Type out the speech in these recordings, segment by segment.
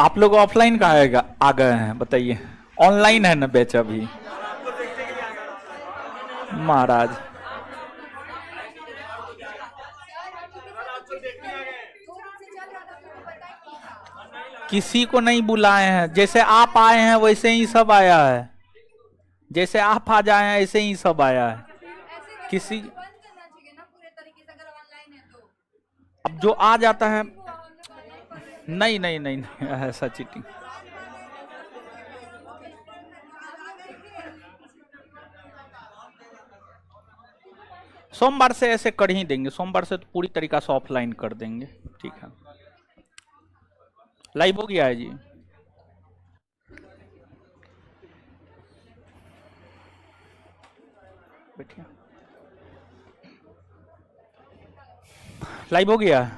आप लोग ऑफलाइन का आ गए हैं, बताइए। ऑनलाइन है ना बैच अभी महाराज। किसी को नहीं बुलाए हैं, जैसे आप आए हैं वैसे ही सब आया है, जैसे आप आ जाए हैं ऐसे ही सब आया है। किसी अब जो आ जाता है, नहीं नहीं नहीं, नहीं ऐसा चीटिंग। सोमवार से ऐसे कर ही देंगे, सोमवार से तो पूरी तरीका से ऑफलाइन कर देंगे। ठीक है, लाइव हो गया है जी। बैठिए, लाइव हो गया।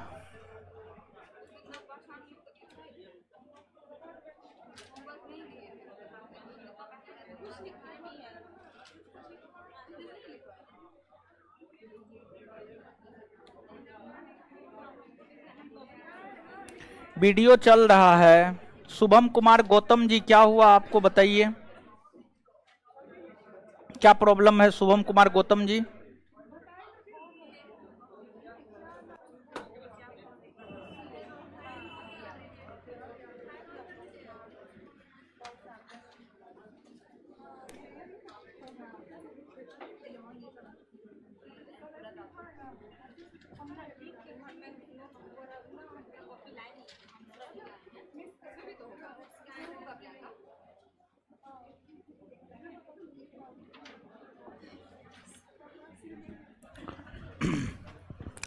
वीडियो चल रहा है। शुभम कुमार गौतम जी, क्या हुआ आपको बताइए, क्या प्रॉब्लम है शुभम कुमार गौतम जी?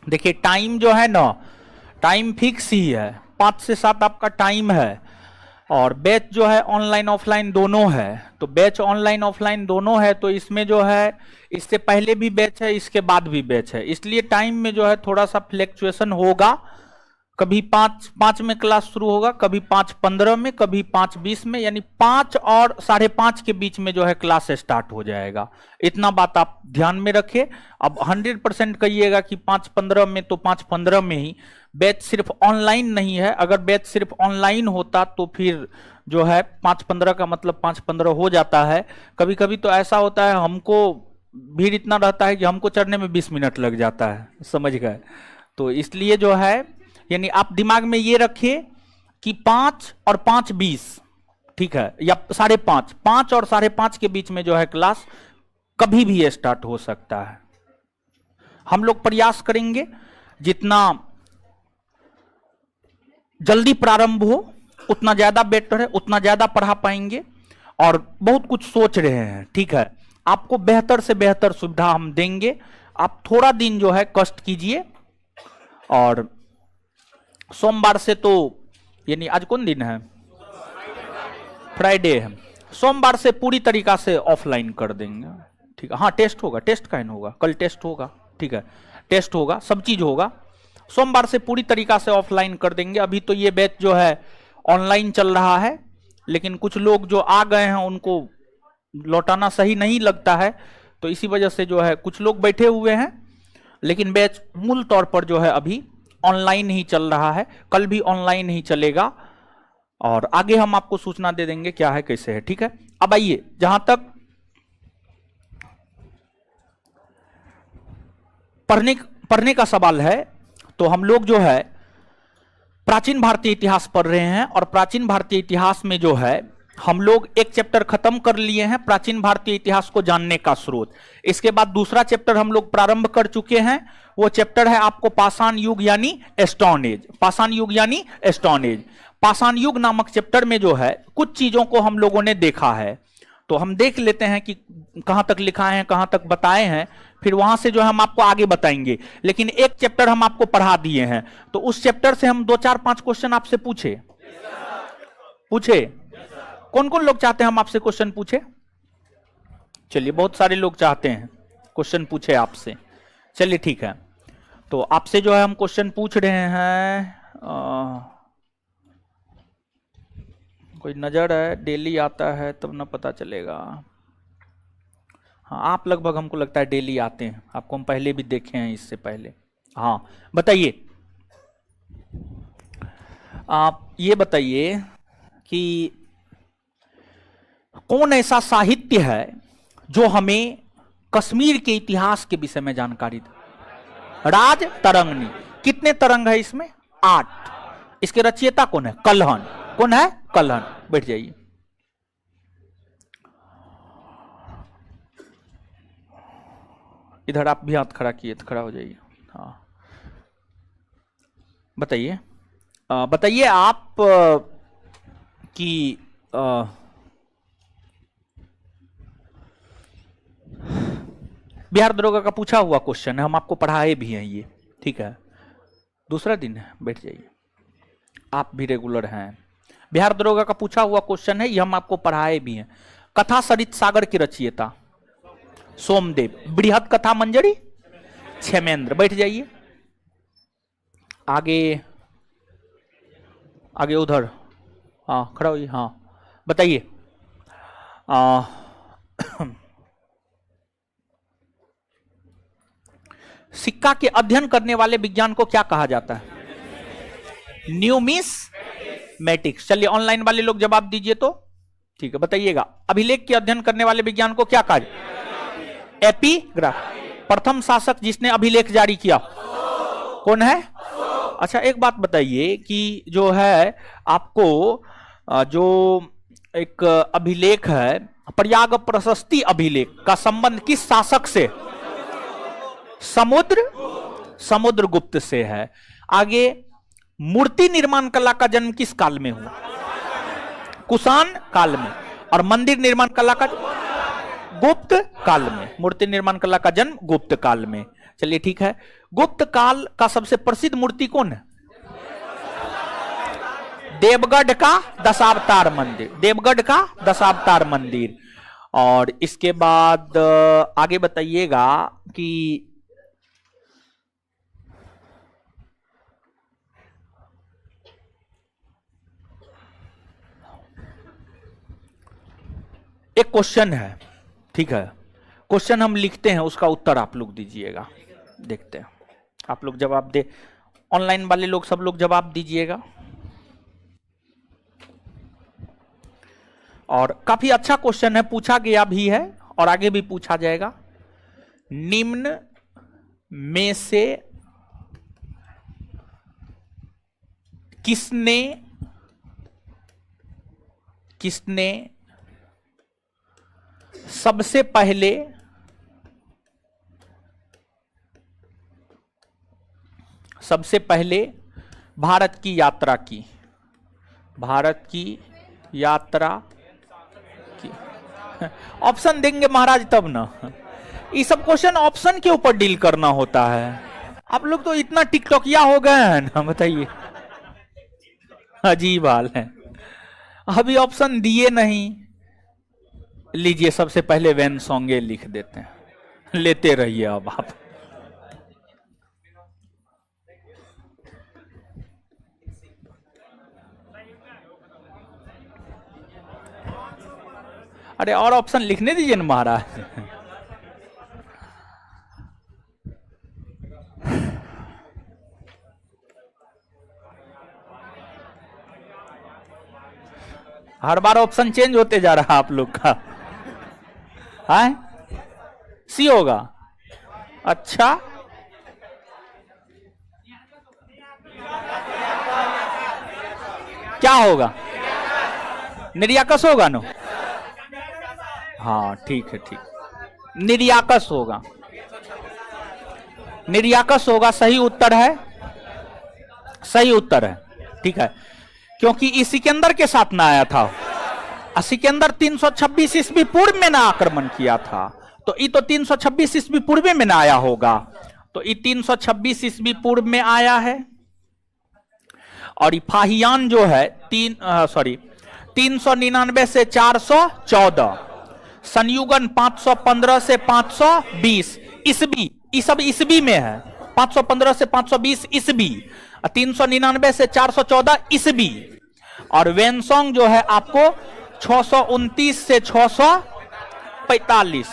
देखिए टाइम जो है ना, टाइम फिक्स ही है, 5 से 7 आपका टाइम है। और बैच जो है ऑनलाइन ऑफलाइन दोनों है, तो बैच ऑनलाइन ऑफलाइन दोनों है, तो इसमें जो है इससे पहले भी बैच है, इसके बाद भी बैच है, इसलिए टाइम में जो है थोड़ा सा फ्लैक्चुएशन होगा। कभी 5:05 में क्लास शुरू होगा, कभी 5:15 में, कभी 5:20 में, यानी 5 और 5:30 के बीच में जो है क्लास स्टार्ट हो जाएगा। इतना बात आप ध्यान में रखिए। अब 100% कहिएगा कि 5:15 में, तो 5:15 में ही। बैच सिर्फ ऑनलाइन नहीं है, अगर बैच सिर्फ ऑनलाइन होता तो फिर जो है 5:15 का मतलब 5:15 हो जाता है। कभी कभी तो ऐसा होता है, हमको भीड़ इतना रहता है कि हमको चढ़ने में 20 मिनट लग जाता है, समझ गए? तो इसलिए जो है, यानी आप दिमाग में ये रखिए कि 5 और 5:20, ठीक है, या 5:30, 5 और 5:30 के बीच में जो है क्लास कभी भी स्टार्ट हो सकता है। हम लोग प्रयास करेंगे जितना जल्दी प्रारंभ हो उतना ज्यादा बेटर है, उतना ज्यादा पढ़ा पाएंगे। और बहुत कुछ सोच रहे हैं, ठीक है, आपको बेहतर से बेहतर सुविधा हम देंगे। आप थोड़ा दिन जो है कष्ट कीजिए, और सोमवार से तो, यानी आज कौन दिन है? फ्राइडे है। सोमवार से पूरी तरीका से ऑफलाइन कर देंगे, ठीक है। हाँ, टेस्ट होगा, टेस्ट का होगा, कल टेस्ट होगा, ठीक है, टेस्ट होगा, सब चीज होगा। सोमवार से पूरी तरीका से ऑफलाइन कर देंगे। अभी तो ये बैच जो है ऑनलाइन चल रहा है, लेकिन कुछ लोग जो आ गए हैं उनको लौटाना सही नहीं लगता है, तो इसी वजह से जो है कुछ लोग बैठे हुए हैं। लेकिन बैच मूल तौर पर जो है अभी ऑनलाइन ही चल रहा है, कल भी ऑनलाइन ही चलेगा, और आगे हम आपको सूचना दे देंगे क्या है कैसे है, ठीक है। अब आइए, जहां तक पढ़ने का सवाल है, तो हम लोग जो है प्राचीन भारतीय इतिहास पढ़ रहे हैं, और प्राचीन भारतीय इतिहास में जो है हम लोग एक चैप्टर खत्म कर लिए हैं, प्राचीन भारतीय इतिहास को जानने का स्रोत। इसके बाद दूसरा चैप्टर हम लोग प्रारंभ कर चुके हैं, वो चैप्टर है आपको पाषाण युग यानी स्टोन एज। पाषाण युग यानी स्टोन एज। पाषाण युग नामक चैप्टर में जो है कुछ चीजों को हम लोगों ने देखा है, तो हम देख लेते हैं कि कहां तक लिखा है, कहां तक बताए हैं, फिर वहां से जो है हम आपको आगे बताएंगे। लेकिन एक चैप्टर हम आपको पढ़ा दिए हैं, तो उस चैप्टर से हम 2 4 5 क्वेश्चन आपसे पूछे। कौन कौन लोग चाहते हैं हम आपसे क्वेश्चन पूछे? चलिए, बहुत सारे लोग चाहते हैं क्वेश्चन पूछे आपसे, चलिए ठीक है। तो आपसे जो है हम क्वेश्चन पूछ रहे हैं। कोई नजर है, डेली आता है तब ना पता चलेगा। हाँ, आप लगभग हमको लगता है डेली आते हैं, आपको हम पहले भी देखे हैं इससे पहले। हाँ बताइए, आप ये बताइए कि कौन ऐसा साहित्य है जो हमें कश्मीर के इतिहास के विषय में जानकारी दे। राज तरंगनी। कितने तरंग है इसमें? 8। इसके रचयिता कौन है? कल्हण। कौन है? कल्हण। बैठ जाइए। इधर आप भी हाथ खड़ा किए तो खड़ा हो जाइए। हाँ, बताइए बताइए आप कि बिहार दरोगा का पूछा हुआ क्वेश्चन है, हम आपको पढ़ाए भी हैं ये, ठीक है। दूसरा दिन है, बैठ जाइए, आप भी रेगुलर हैं। बिहार दरोगा का पूछा हुआ क्वेश्चन है, ये हम आपको पढ़ाए भी हैं। कथा सरित सागर की रचयिता सोमदेव। बृहद कथा मंजरी क्षेमेंद्र। बैठ जाइए। आगे आगे उधर, हाँ खड़ा होइए। हाँ बताइए, सिक्का के अध्ययन करने वाले विज्ञान को क्या कहा जाता है? न्यूमिस्मैटिक्स। चलिए ऑनलाइन वाले लोग जवाब दीजिए तो, ठीक है बताइएगा। अभिलेख के अध्ययन करने वाले विज्ञान को क्या कहा जाता? एपिग्राफ। प्रथम शासक जिसने अभिलेख जारी किया कौन है? अच्छा एक बात बताइए कि जो है आपको जो एक अभिलेख है प्रयाग प्रशस्ति अभिलेख का संबंध किस शासक से? समुद्रगुप्त से है। आगे मूर्ति निर्माण कला का जन्म किस काल में हुआ? कुषाण काल में। और मंदिर निर्माण कला का गुप्त काल में। मूर्ति निर्माण कला का जन्म गुप्त काल में। चलिए ठीक है। गुप्त काल का सबसे प्रसिद्ध मूर्ति कौन है? देवगढ़ का दशावतार मंदिर। देवगढ़ का दशावतार मंदिर। और इसके बाद आगे बताइएगा कि एक क्वेश्चन है, ठीक है। क्वेश्चन हम लिखते हैं, उसका उत्तर आप लोग दीजिएगा। देखते हैं आप लोग जवाब दे। ऑनलाइन वाले लोग सब लोग जवाब दीजिएगा। और काफी अच्छा क्वेश्चन है, पूछा गया भी है और आगे भी पूछा जाएगा। निम्न में से किसने सबसे पहले भारत की यात्रा की? भारत की यात्रा की। ऑप्शन देंगे महाराज तब ना। ये सब क्वेश्चन ऑप्शन के ऊपर डील करना होता है। आप लोग तो इतना टिकटॉकिया हो गए हैं ना, बताइए। अजीब हाल है, अभी ऑप्शन दिए नहीं। लीजिए सबसे पहले वैन सॉन्गे लिख देते हैं, लेते रहिए अब आप। अरे और ऑप्शन लिखने दीजिए ना महाराज। हर बार ऑप्शन चेंज होते जा रहा है आप लोग का। है सी होगा? अच्छा क्या होगा? निर्याकस होगा ना? हाँ ठीक है, ठीक। निर्याकस होगा, निर्याकस होगा। सही उत्तर है, सही उत्तर है, ठीक है। क्योंकि इस सिकंदर के साथ ना आया था। सिकंदर 326 ईस्वी पूर्व में ना आक्रमण किया था, तो ये तो 326 ईस्वी पूर्व में ना आया होगा। तो ये 326 ईस्वी पूर्व में आया है। और ये फाहियान जो है 399 से 414, संयुगन 515 से 520 ईस्वी। ये सब ईस्वी में है। 515 से 520 ईस्वी, 399 से 414 ईस्वी। और वेनसोंग जो है आपको 629 से 645,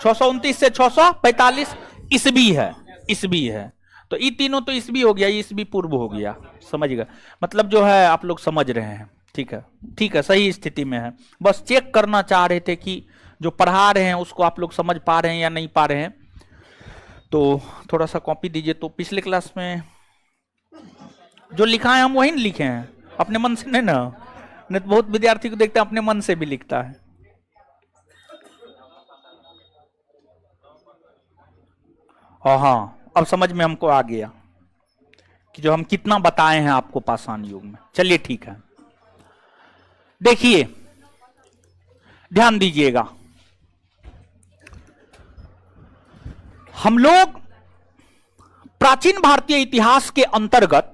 629 से 645 ईस्वी है, ईस्वी है। तो ये तीनों तो ईस्वी हो गया, ये ईस्वी पूर्व हो गया। समझ गए? मतलब जो है आप लोग समझ रहे हैं। ठीक है, ठीक है, सही स्थिति में है। बस चेक करना चाह रहे थे कि जो पढ़ा रहे हैं उसको आप लोग समझ पा रहे हैं या नहीं पा रहे हैं। तो थोड़ा सा कॉपी दीजिए। तो पिछले क्लास में जो लिखा है हम वही लिखे हैं, अपने मन से नहीं ना। नहीं तो बहुत विद्यार्थी को देखते हैं अपने मन से भी लिखता है। और हाँ, अब समझ में हमको आ गया कि जो हम कितना बताए हैं आपको पाषाण युग में। चलिए ठीक है, देखिए ध्यान दीजिएगा। हम लोग प्राचीन भारतीय इतिहास के अंतर्गत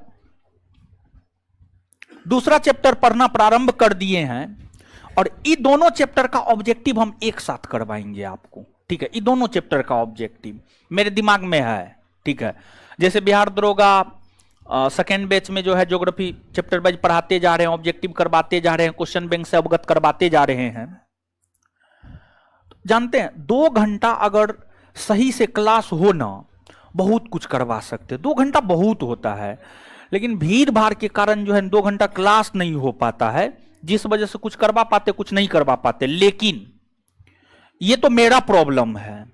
दूसरा चैप्टर पढ़ना प्रारंभ कर दिए हैं और ये दोनों चैप्टर का ऑब्जेक्टिव हम एक साथ करवाएंगे आपको। ठीक है, ये दोनों चैप्टर का ऑब्जेक्टिव मेरे दिमाग में है। ठीक है, जैसे बिहार दरोगा सेकेंड बैच में जो है ज्योग्राफी चैप्टर वाइज पढ़ाते जा रहे हैं, ऑब्जेक्टिव करवाते जा रहे हैं, क्वेश्चन बैंक से अवगत करवाते जा रहे हैं। जानते हैं 2 घंटा अगर सही से क्लास हो ना, बहुत कुछ करवा सकते। 2 घंटा बहुत होता है, लेकिन भीड़ भाड़ के कारण जो है 2 घंटा क्लास नहीं हो पाता है, जिस वजह से कुछ करवा पाते कुछ नहीं करवा पाते। लेकिन ये तो मेरा प्रॉब्लम है,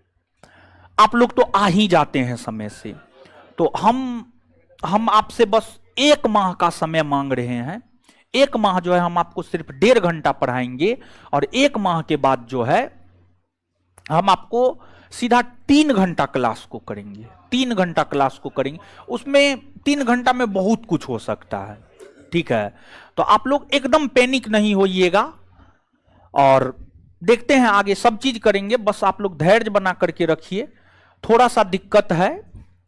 आप लोग तो आ ही जाते हैं समय से। तो हम आपसे बस 1 माह का समय मांग रहे हैं। 1 माह जो है हम आपको सिर्फ 1.5 घंटा पढ़ाएंगे और 1 माह के बाद जो है हम आपको सीधा 3 घंटा क्लास को करेंगे। 3 घंटा क्लास को करेंगे, उसमें 3 घंटा में बहुत कुछ हो सकता है। ठीक है, तो आप लोग एकदम पैनिक नहीं होइएगा और देखते हैं आगे सब चीज करेंगे। बस आप लोग धैर्य बना करके रखिए। थोड़ा सा दिक्कत है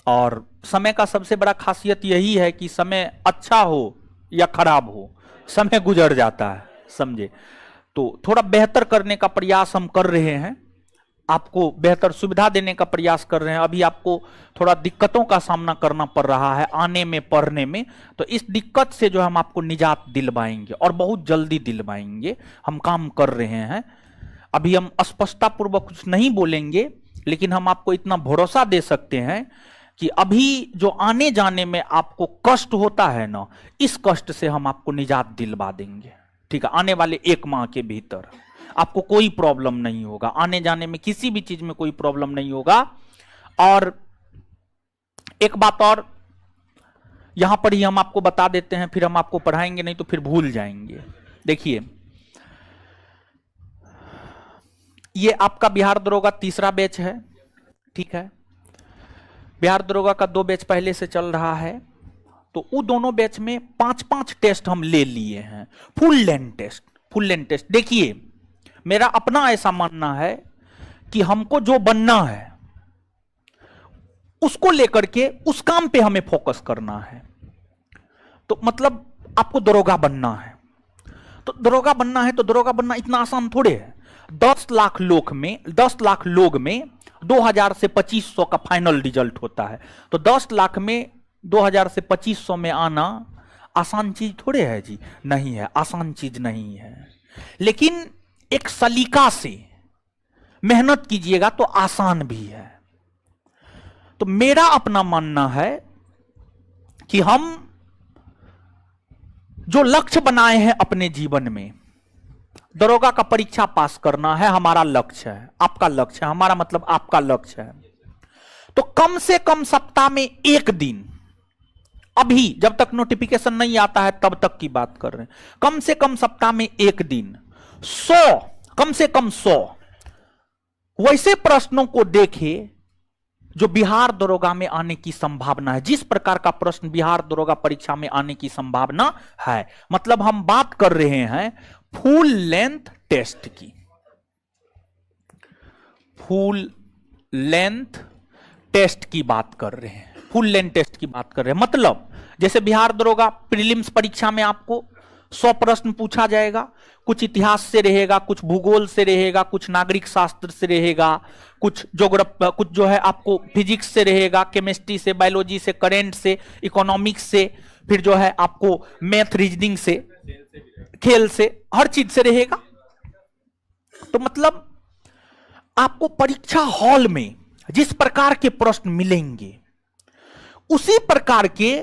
और समय का सबसे बड़ा खासियत यही है कि समय अच्छा हो या खराब हो, समय गुजर जाता है, समझे। तो थोड़ा बेहतर करने का प्रयास हम कर रहे हैं, आपको बेहतर सुविधा देने का प्रयास कर रहे हैं। अभी आपको थोड़ा दिक्कतों का सामना करना पड़ रहा है आने में, पढ़ने में, तो इस दिक्कत से जो हम आपको निजात दिलवाएंगे और बहुत जल्दी दिलवाएंगे। हम काम कर रहे हैं। अभी हम स्पष्टता पूर्वक कुछ नहीं बोलेंगे, लेकिन हम आपको इतना भरोसा दे सकते हैं कि अभी जो आने जाने में आपको कष्ट होता है ना, इस कष्ट से हम आपको निजात दिलवा देंगे। ठीक है, आने वाले 1 माह के भीतर आपको कोई प्रॉब्लम नहीं होगा, आने जाने में किसी भी चीज में कोई प्रॉब्लम नहीं होगा। और एक बात और यहां पर ही हम आपको बता देते हैं, फिर हम आपको पढ़ाएंगे नहीं तो फिर भूल जाएंगे। देखिए, ये आपका बिहार दरोगा तीसरा बैच है। ठीक है, बिहार दरोगा का 2 बैच पहले से चल रहा है। तो वो दोनों बैच में 5-5 टेस्ट हम ले लिए हैं, full length test. Full length test देखिए, मेरा अपना ऐसा मानना है कि हमको जो बनना है उसको लेकर के उस काम पे हमें फोकस करना है। तो मतलब आपको दरोगा बनना है, तो दरोगा बनना है, तो दरोगा बनना इतना आसान थोड़े है। 10 लाख लोग में 2000 से 2500 का फाइनल रिजल्ट होता है। तो 10 लाख में 2000 से 2500 में आना आसान चीज थोड़े है जी, नहीं है, आसान चीज नहीं है। लेकिन एक सलीका से मेहनत कीजिएगा तो आसान भी है। तो मेरा अपना मानना है कि हम जो लक्ष्य बनाए हैं अपने जीवन में, दरोगा का परीक्षा पास करना है हमारा लक्ष्य है, आपका लक्ष्य है, हमारा मतलब आपका लक्ष्य है। तो कम से कम सप्ताह में 1 दिन, अभी जब तक नोटिफिकेशन नहीं आता है तब तक की बात कर रहे हैं, कम से कम सप्ताह में 1 दिन 100, कम से कम 100 वैसे प्रश्नों को देखें जो बिहार दरोगा में आने की संभावना है। जिस प्रकार का प्रश्न बिहार दरोगा परीक्षा में आने की संभावना है, मतलब हम बात कर रहे हैं फुल लेंथ टेस्ट की। फुल लेंथ टेस्ट की बात कर रहे हैं, फुल लेंथ टेस्ट की बात कर रहे हैं। मतलब जैसे बिहार दरोगा प्रीलिम्स परीक्षा में आपको 100 प्रश्न पूछा जाएगा, कुछ इतिहास से रहेगा, कुछ भूगोल से रहेगा, कुछ नागरिक शास्त्र से रहेगा, कुछ ज्योग्राफी, कुछ जो है आपको फिजिक्स से रहेगा, केमिस्ट्री से, बायोलॉजी से, करेंट से, इकोनॉमिक्स से, फिर जो है आपको मैथ, रीजनिंग से, खेल से, हर चीज से रहेगा। तो मतलब आपको परीक्षा हॉल में जिस प्रकार के प्रश्न मिलेंगे उसी प्रकार के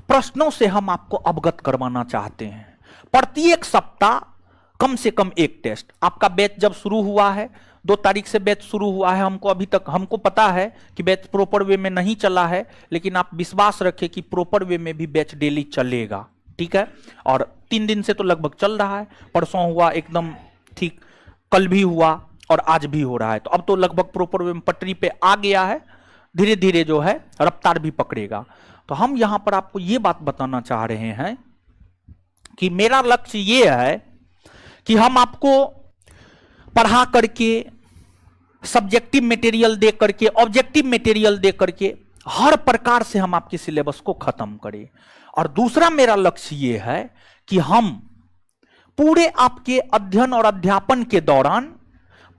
प्रश्नों से हम आपको अवगत करवाना चाहते हैं। प्रत्येक सप्ताह कम से कम एक टेस्ट। आपका बैच जब शुरू हुआ है, 2 तारीख से बैच शुरू हुआ है, हमको अभी तक हमको पता है कि बैच प्रॉपर वे में नहीं चला है, लेकिन आप विश्वास रखें कि प्रॉपर वे में भी बैच डेली चलेगा, ठीक है। और 3 दिन से तो लगभग चल रहा है, परसों हुआ एकदम ठीक, कल भी हुआ और आज भी हो रहा है, तो अब तो लगभग प्रॉपर वे में पटरी पे आ गया है, धीरे धीरे जो है रफ्तार भी पकड़ेगा। तो हम यहां पर आपको ये बात बताना चाह रहे हैं कि मेरा लक्ष्य ये है कि हम आपको पढ़ा करके, सब्जेक्टिव मटेरियल दे करके, ऑब्जेक्टिव मटेरियल दे करके हर प्रकार से हम आपके सिलेबस को खत्म करें। और दूसरा मेरा लक्ष्य ये है कि हम पूरे आपके अध्ययन और अध्यापन के दौरान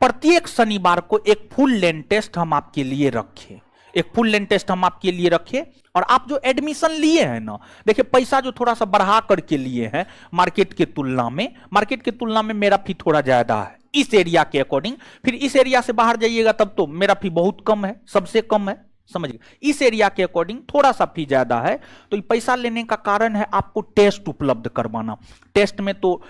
प्रत्येक शनिवार को एक फुल लेंथ टेस्ट हम आपके लिए रखें, एक फुल लेंथ टेस्ट हम आपके लिए रखें। और आप जो एडमिशन लिए हैं ना, देखिए पैसा जो थोड़ा सा बढ़ा करके लिए हैं मार्केट के तुलना में मेरा फी थोड़ा ज्यादा है इस एरिया के अकॉर्डिंग। फिर इस एरिया से बाहर जाइएगा तब तो मेरा फी बहुत कम है, सबसे कम है, समझिए। इस एरिया के अकॉर्डिंग थोड़ा सा फी ज्यादा है। तो ये पैसा लेने का कारण है आपको टेस्ट उपलब्ध करवाना। टेस्ट में तो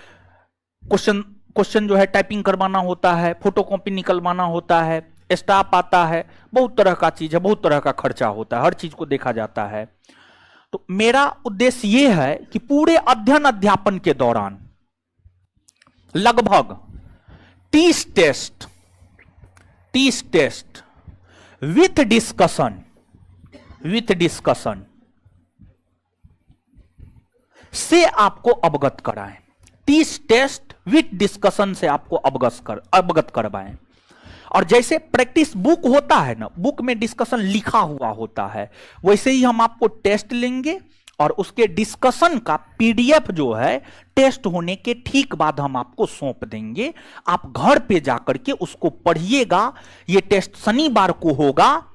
क्वेश्चन जो है टाइपिंग करवाना होता है, फोटोकॉपी निकलवाना होता है, स्टाफ आता है, बहुत तरह का चीज है, बहुत तरह का खर्चा होता है, हर चीज को देखा जाता है। तो मेरा उद्देश्य यह है कि पूरे अध्ययन अध्यापन के दौरान लगभग 30 टेस्ट विथ डिस्कशन से आपको अवगत कराएं। 30 टेस्ट विथ डिस्कशन से आपको अवगत करवाएं। और जैसे प्रैक्टिस बुक होता है ना, बुक में डिस्कशन लिखा हुआ होता है, वैसे ही हम आपको टेस्ट लेंगे और उसके डिस्कशन का पीडीएफ जो है टेस्ट होने के ठीक बाद हम आपको सौंप देंगे। आप घर पे जाकर के उसको पढ़िएगा। ये टेस्ट शनिवार को होगा,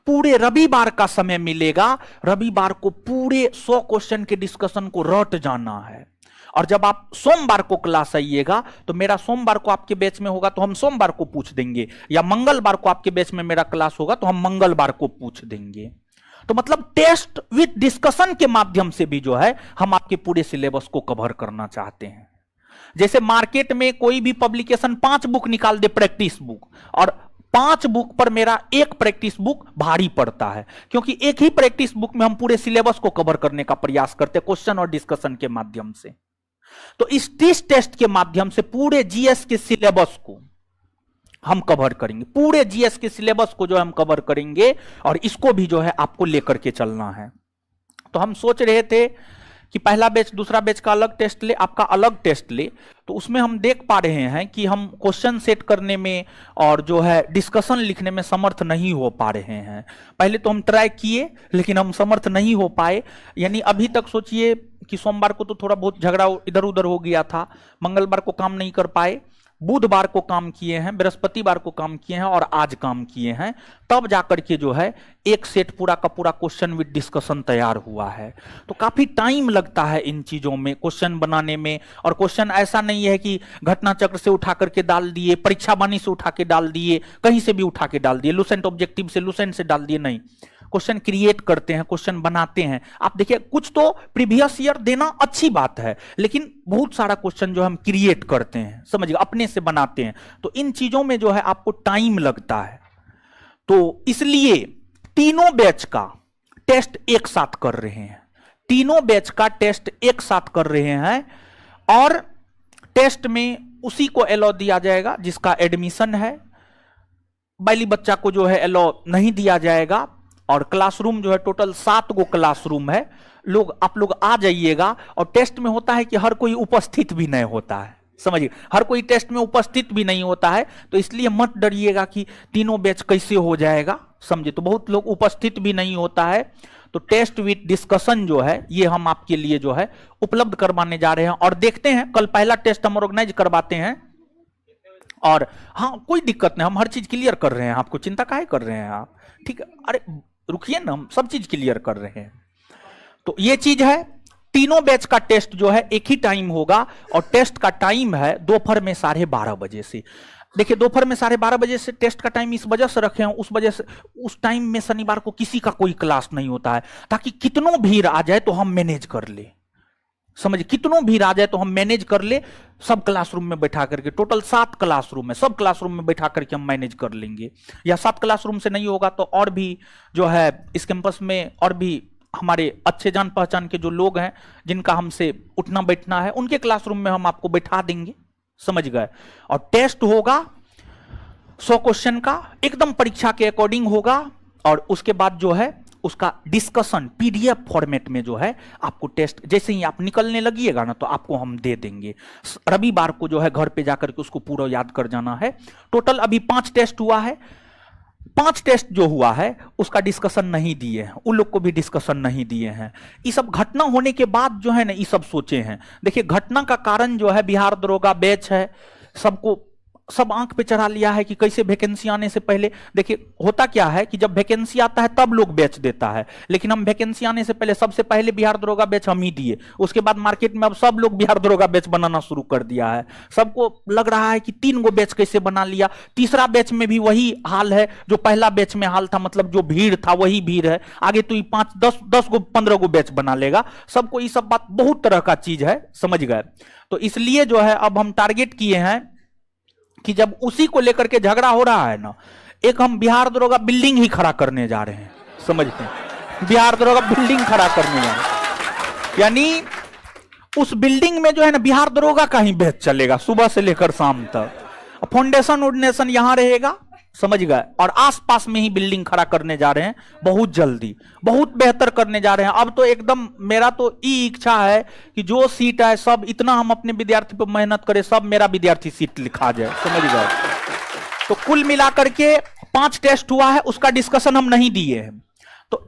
पूरे रविवार का समय मिलेगा। रविवार को पूरे 100 क्वेश्चन के डिस्कशन को रट जाना है। और जब आप सोमवार को क्लास आइएगा तो मेरा सोमवार को आपके बैच में होगा तो हम सोमवार को पूछ देंगे, या मंगलवार को आपके बैच में मेरा क्लास होगा तो हम मंगलवार को पूछ देंगे। तो मतलब टेस्ट विद डिस्कशन के माध्यम से भी जो है हम आपके पूरे सिलेबस को कवर करना चाहते हैं। जैसे मार्केट में कोई भी पब्लिकेशन 5 बुक निकाल दे प्रैक्टिस बुक, और 5 बुक पर मेरा एक प्रैक्टिस बुक भारी पड़ता है, क्योंकि एक ही प्रैक्टिस बुक में हम पूरे सिलेबस को कवर करने का प्रयास करते हैं क्वेश्चन और डिस्कशन के माध्यम से। तो इस 30 टेस्ट के माध्यम से पूरे जीएस के सिलेबस को हम कवर करेंगे, पूरे जीएस के सिलेबस को जो हम कवर करेंगे, और इसको भी जो है आपको लेकर के चलना है। तो हम सोच रहे थे कि पहला बैच दूसरा बैच का अलग टेस्ट ले, आपका अलग टेस्ट ले। तो उसमें हम देख पा रहे हैं कि हम क्वेश्चन सेट करने में और जो है डिस्कशन लिखने में समर्थ नहीं हो पा रहे हैं। पहले तो हम ट्राई किए लेकिन हम समर्थ नहीं हो पाए। यानी अभी तक सोचिए कि सोमवार को तो थोड़ा बहुत झगड़ा इधर उधर हो गया था, मंगलवार को काम नहीं कर पाए, बुधवार को काम किए हैं, बृहस्पतिवार को काम किए हैं और आज काम किए हैं। तब जाकर के जो है एक सेट पूरा का पूरा क्वेश्चन विद डिस्कशन तैयार हुआ है। तो काफी टाइम लगता है इन चीजों में, क्वेश्चन बनाने में। और क्वेश्चन ऐसा नहीं है कि घटना चक्र से उठा करके डाल दिए, परीक्षा बानी से उठा के डाल दिए, कहीं से भी उठा के डाल दिए, लुसेंट ऑब्जेक्टिव से लुसेंट से डाल दिए, नहीं। क्वेश्चन क्रिएट करते हैं, क्वेश्चन बनाते हैं। आप देखिए, कुछ तो प्रीवियस ईयर देना अच्छी बात है, लेकिन बहुत सारा क्वेश्चन जो हम क्रिएट करते हैं, समझिए अपने से बनाते हैं, तो इन चीजों में जो है आपको टाइम लगता है। तो इसलिए तीनों बैच का टेस्ट एक साथ कर रहे हैं, तीनों बैच का टेस्ट एक साथ कर रहे हैं। और टेस्ट में उसी को एलो दिया जाएगा जिसका एडमिशन है, बैली बच्चा को जो है एलो नहीं दिया जाएगा। और क्लासरूम जो है टोटल 7 गो क्लासरूम है, आप लोग आ जाइएगा। और टेस्ट में होता है कि हर कोई उपस्थित भी नहीं होता है, समझिए, हर कोई टेस्ट में उपस्थित भी नहीं होता है। तो इसलिए मत डरिएगा कि तीनों बैच कैसे हो जाएगा, समझिए। तो बहुत लोग उपस्थित भी नहीं होता है। तो टेस्ट विद डिस्कशन जो है ये हम आपके लिए जो है उपलब्ध करवाने जा रहे हैं। और देखते हैं, कल पहला टेस्ट हम ऑर्गेनाइज करवाते हैं। और हाँ, कोई दिक्कत नहीं, हम हर चीज क्लियर कर रहे हैं, आपको चिंता काहे कर रहे हैं आप, ठीक है। अरे रुकिए ना, हम सब चीज क्लियर कर रहे हैं। तो ये चीज है, तीनों बैच का टेस्ट जो है एक ही टाइम होगा। और टेस्ट का टाइम है दोपहर में 12:30 बजे से। देखिए, दोपहर में 12:30 बजे से टेस्ट का टाइम इस वजह से रखे हैं, उस वजह से उस टाइम में शनिवार को किसी का कोई क्लास नहीं होता है, ताकि कितनों भीड़ आ जाए तो हम मैनेज कर ले। समझ, कितनों भीड़ आ जाए तो हम मैनेज कर ले, सब क्लासरूम में बैठा करके, टोटल 7 क्लासरूम है, सब क्लासरूम में बैठा करके हम मैनेज कर लेंगे। या 7 क्लासरूम से नहीं होगा तो और भी जो है इस कैंपस में और भी हमारे अच्छे जान पहचान के जो लोग हैं जिनका हमसे उठना बैठना है, उनके क्लासरूम में हम आपको बैठा देंगे, समझ गए। और टेस्ट होगा 100 क्वेश्चन का, एकदम परीक्षा के अकॉर्डिंग होगा। और उसके बाद जो है उसका डिस्कशन पीडीएफ फॉर्मेट में जो है आपको टेस्ट, जैसे ही आप निकलने लगिएगा ना तो आपको हम दे देंगे। रविवार को जो है घर पे जाकर के उसको पूरा याद कर जाना है। टोटल अभी 5 टेस्ट हुआ है, 5 टेस्ट जो हुआ है उसका डिस्कशन नहीं दिए हैं, उन लोग को भी डिस्कशन नहीं दिए हैं। ये सब घटना होने के बाद जो है ना ये सब सोचे हैं। देखिए घटना का कारण जो है बिहार दरोगा बैच है, सबको सब आंख पे चढ़ा लिया है कि कैसे वैकेंसी आने से पहले। देखिए होता क्या है कि जब वैकेंसी आता है तब लोग बेच देता है, लेकिन हम वैकेंसी आने से पहले सबसे पहले बिहार दरोगा बैच हम ही दिए। उसके बाद मार्केट में अब सब लोग बिहार दरोगा बैच बनाना शुरू कर दिया है। सबको लग रहा है कि 3 गो बैच कैसे बना लिया, तीसरा बैच में भी वही हाल है जो पहला बैच में हाल था, मतलब जो भीड़ था वही भीड़ है। आगे तो 5-10 गो 15 गो बैच बना लेगा। सबको ये सब बात बहुत तरह का चीज है, समझ गए। तो इसलिए जो है अब हम टारगेट किए हैं कि जब उसी को लेकर के झगड़ा हो रहा है ना, एक हम बिहार दरोगा बिल्डिंग ही खड़ा करने जा रहे हैं, समझते हैं। बिहार दरोगा बिल्डिंग खड़ा करने जा रहे हैं, यानी उस बिल्डिंग में जो है ना बिहार दरोगा का ही बैच चलेगा सुबह से लेकर शाम तक। फाउंडेशन वुंडेशन यहां रहेगा, समझ गए। और आसपास में ही बिल्डिंग खड़ा करने जा रहे हैं बहुत जल्दी, बहुत बेहतर करने जा रहे हैं। अब तो एकदम मेरा तो ये इच्छा है कि जो सीट है सब, इतना हम अपने विद्यार्थी पर मेहनत करें, सब मेरा विद्यार्थी सीट लिखा जाए, समझ गए। तो कुल मिलाकर के 5 टेस्ट हुआ है, उसका डिस्कशन हम नहीं दिए हैं। तो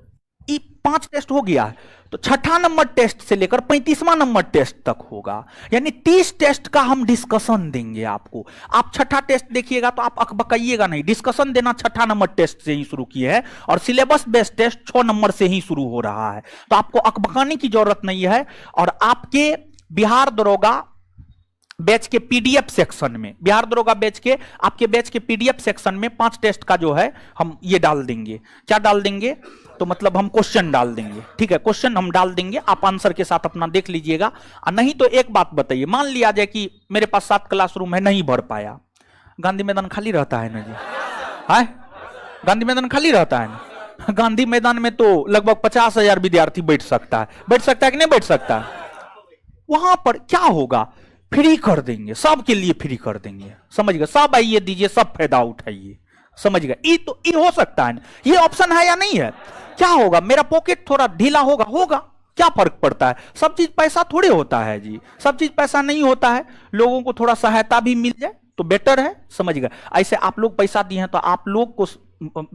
ये 5 टेस्ट हो गया है, तो 6ठा नंबर टेस्ट से लेकर 35वां नंबर टेस्ट तक होगा, यानी 30 टेस्ट का हम डिस्कशन देंगे आपको। आप 6ठा टेस्ट देखिएगा तो आप अकबकाइएगा नहीं, डिस्कशन देना 6ठा नंबर टेस्ट से ही शुरू किए हैं, और सिलेबस बेस्ड टेस्ट 6 नंबर से ही शुरू हो रहा है। तो आपको अकबकाने की जरूरत नहीं है। और आपके बिहार दरोगा बैच के पीडीएफ सेक्शन में, बिहार दरोगा बैच के आपके बैच के पीडीएफ सेक्शन में 5 टेस्ट का जो है हम ये डाल देंगे। क्या डाल देंगे, तो मतलब हम क्वेश्चन डाल देंगे, ठीक है। क्वेश्चन हम डाल देंगे, आप आंसर के साथ अपना देख लीजिएगा। नहीं तो एक बात बताइए, मान लिया जाए कि मेरे पास 7 क्लासरूम है, नहीं भर पाया, गांधी मैदान खाली रहता है ना जी, है गांधी मैदान खाली रहता है ना। गांधी मैदान में तो लगभग 50,000 विद्यार्थी बैठ सकता है, बैठ सकता है कि नहीं बैठ सकता है। वहां पर क्या होगा, फ्री कर देंगे, सबके लिए फ्री कर देंगे, समझ गए। सब आइए दीजिए, सब फायदा उठाइए, समझ गए। ये तो ये हो सकता है ना, ये ऑप्शन है या नहीं है। क्या होगा, मेरा पॉकेट थोड़ा ढीला होगा, होगा, क्या फर्क पड़ता है। सब चीज पैसा थोड़े होता है जी, सब चीज पैसा नहीं होता है। लोगों को थोड़ा सहायता भी मिल जाए तो बेटर है, समझ गए। ऐसे आप लोग पैसा दिए हैं तो आप लोग को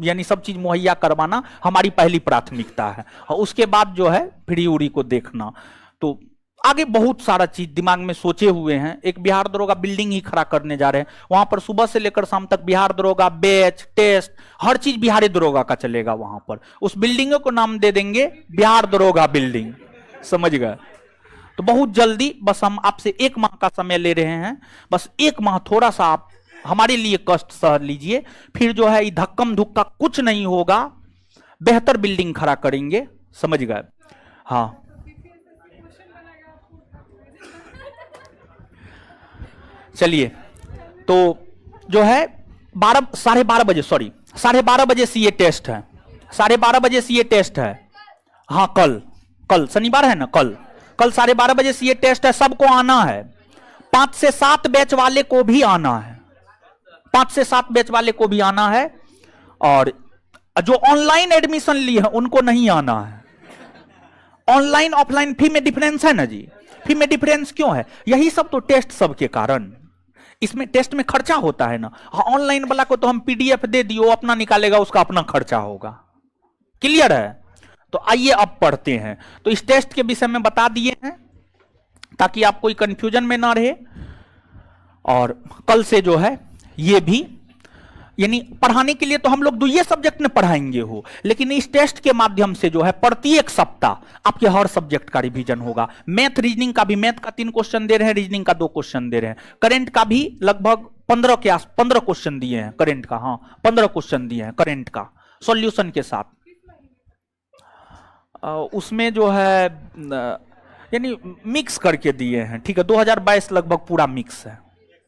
यानी सब चीज मुहैया करवाना हमारी पहली प्राथमिकता है, और उसके बाद जो है फ्री उड़ी को देखना। तो आगे बहुत सारा चीज दिमाग में सोचे हुए हैं। एक बिहार दरोगा बिल्डिंग ही खड़ा करने जा रहे हैं, वहां पर सुबह से लेकर शाम तक बिहार दरोगा बैच, टेस्ट, हर चीज बिहारी दरोगा का चलेगा वहां पर। उस बिल्डिंग को नाम दे देंगे बिहार दरोगा बिल्डिंग, समझ गए। तो बहुत जल्दी, बस हम आपसे 1 माह का समय ले रहे हैं, बस 1 माह थोड़ा सा आप हमारे लिए कष्ट सह लीजिए, फिर जो है धक्कम धुक्का कुछ नहीं होगा, बेहतर बिल्डिंग खड़ा करेंगे, समझ गए। हाँ चलिए, तो जो है 12:30 बजे, सॉरी 12:30 बजे सीए टेस्ट है, 12:30 बजे सीए टेस्ट है। हाँ कल शनिवार है ना, कल 12:30 बजे सीए टेस्ट है, सबको आना है। 5 से 7 बैच वाले को भी आना है, 5 से 7 बैच वाले को भी आना है। और जो ऑनलाइन एडमिशन लिए हैं उनको नहीं आना है। ऑनलाइन ऑफलाइन फी में डिफरेंस है ना जी, फी में डिफरेंस क्यों है, यही सब तो टेस्ट सब के कारण। इसमें टेस्ट में खर्चा होता है ना। ऑनलाइन वाला को तो हम पीडीएफ दे दियो, अपना निकालेगा, उसका अपना खर्चा होगा, क्लियर है। तो आइए अब पढ़ते हैं। तो इस टेस्ट के विषय में बता दिए हैं ताकि आप कोई कंफ्यूजन में ना रहे। और कल से जो है ये भी, यानी पढ़ाने के लिए तो हम लोग 2 सब्जेक्ट में पढ़ाएंगे हो, लेकिन इस टेस्ट के माध्यम से जो है प्रत्येक सप्ताह आपके हर सब्जेक्ट का रिवीजन होगा। मैथ रीजनिंग का भी, मैथ का 3 क्वेश्चन दे रहे हैं, रीजनिंग का 2 क्वेश्चन दे रहे हैं, करंट का भी लगभग 15 क्वेश्चन दिए हैं, करंट का, हाँ 15 क्वेश्चन दिए हैं करंट का सॉल्यूशन के साथ। उसमें जो है यानी मिक्स करके दिए हैं, ठीक है। 2022 लगभग पूरा मिक्स है,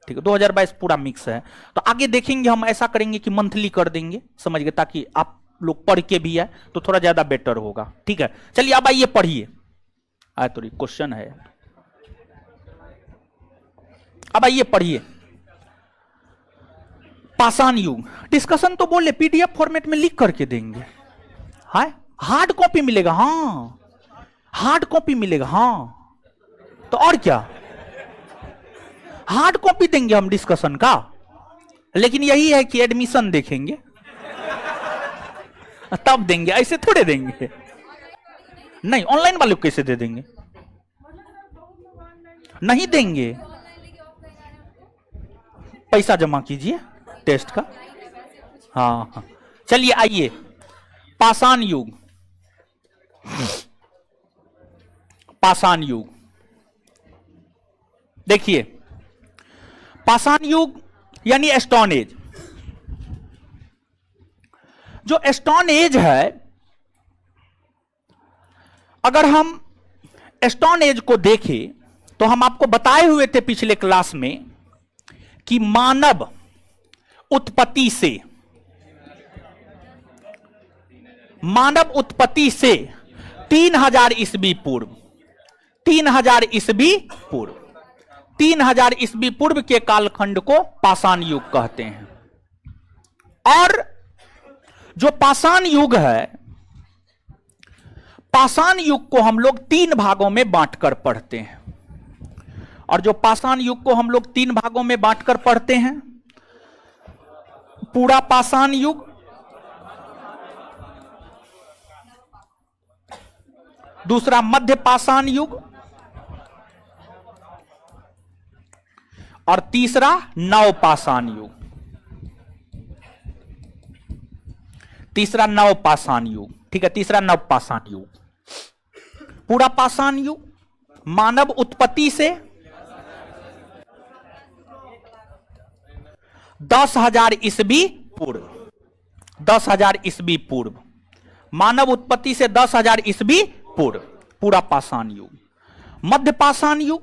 ठीक है। 2022 पूरा मिक्स है। तो आगे देखेंगे हम, ऐसा करेंगे कि मंथली कर देंगे, समझ गए, ताकि आप लोग पढ़ के भी है तो थोड़ा ज्यादा बेटर होगा, ठीक है। चलिए अब आइए पढ़िए, आए तो क्वेश्चन है, अब आइए पढ़िए। पाषाण युग डिस्कशन तो बोले पीडीएफ फॉर्मेट में लिख करके देंगे, हाँ हार्ड कॉपी मिलेगा, हाँ हार्ड कॉपी मिलेगा, हाँ तो और क्या, हार्ड कॉपी देंगे हम डिस्कशन का। लेकिन यही है कि एडमिशन देखेंगे तब देंगे, ऐसे थोड़े देंगे। नहीं, ऑनलाइन वाले को कैसे दे देंगे, नहीं देंगे, पैसा जमा कीजिए टेस्ट का। हाँ हाँ चलिए आइए, पाषाण युग, पाषाण युग देखिए, पाषाण युग यानी स्टोन एज। जो स्टोन एज है, अगर हम स्टोन एज को देखें तो हम आपको बताए हुए थे पिछले क्लास में कि मानव उत्पत्ति से, मानव उत्पत्ति से 3000 ईस्वी पूर्व, 3000 ईस्वी पूर्व, 3000 ईस्वी पूर्व के कालखंड को पाषाण युग कहते हैं। और जो पाषाण युग है, पाषाण युग को हम लोग 3 भागों में बांटकर पढ़ते हैं। और जो पाषाण युग को हम लोग 3 भागों में बांटकर पढ़ते हैं, पूरा पाषाण युग, दूसरा मध्य पाषाण युग, और तीसरा नव पाषाण युग, तीसरा नव पाषाण युग, ठीक है, तीसरा नव पाषाण युग। पूरा पाषाण युग मानव उत्पत्ति से 10,000 ईस्वी पूर्व, 10,000 ईस्वी पूर्व, मानव उत्पत्ति से 10,000 ईस्वी पूर्व, पूरा पाषाण युग। मध्य पाषाण युग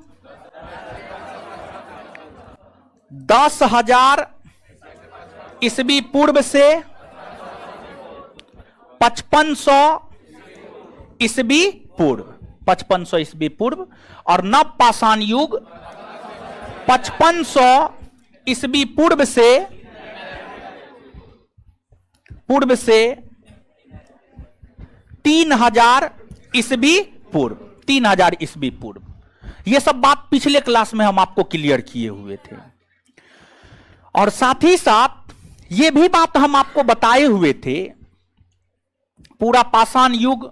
10,000 ईस्वी पूर्व से 5500 ईस्वी पूर्व, 5500 ईस्वी पूर्व। और नव पाषाण युग 5500 ईस्वी पूर्व से 3000 ईस्वी पूर्व, 3000 ईस्वी पूर्व। यह सब बात पिछले क्लास में हम आपको क्लियर किए हुए थे। और साथ ही साथ यह भी बात हम आपको बताए हुए थे, पूरा पाषाण युग,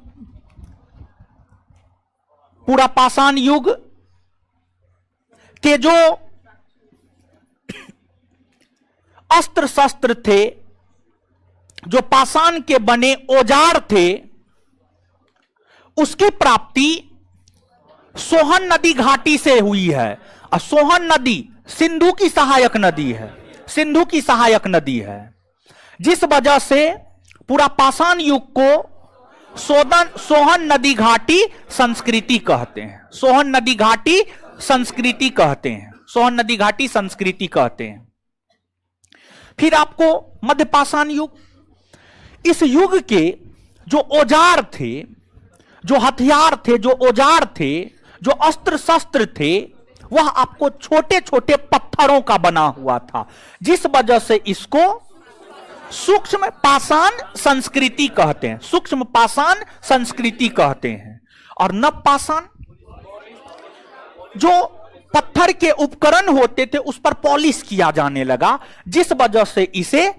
पूरा पाषाण युग के जो अस्त्र शस्त्र थे, जो पाषाण के बने औजार थे, उसकी प्राप्ति सोहन नदी घाटी से हुई है। और सोहन नदी सिंधु की सहायक नदी है, सिंधु की सहायक नदी है, जिस वजह से पूरा पाषाण युग को सोहन नदी घाटी संस्कृति कहते हैं, सोहन नदी घाटी संस्कृति कहते हैं, सोहन नदी घाटी संस्कृति कहते हैं। फिर आपको मध्य पाषाण युग, इस युग के जो औजार थे, जो हथियार थे, जो औजार थे, जो अस्त्र शस्त्र थे, वह आपको छोटे छोटे पत्थरों का बना हुआ था, जिस वजह से इसको सूक्ष्म पाषाण संस्कृति कहते हैं, सूक्ष्म पाषाण संस्कृति कहते हैं। और नव पाषाण, जो पत्थर के उपकरण होते थे उस पर पॉलिश किया जाने लगा, जिस वजह से इसे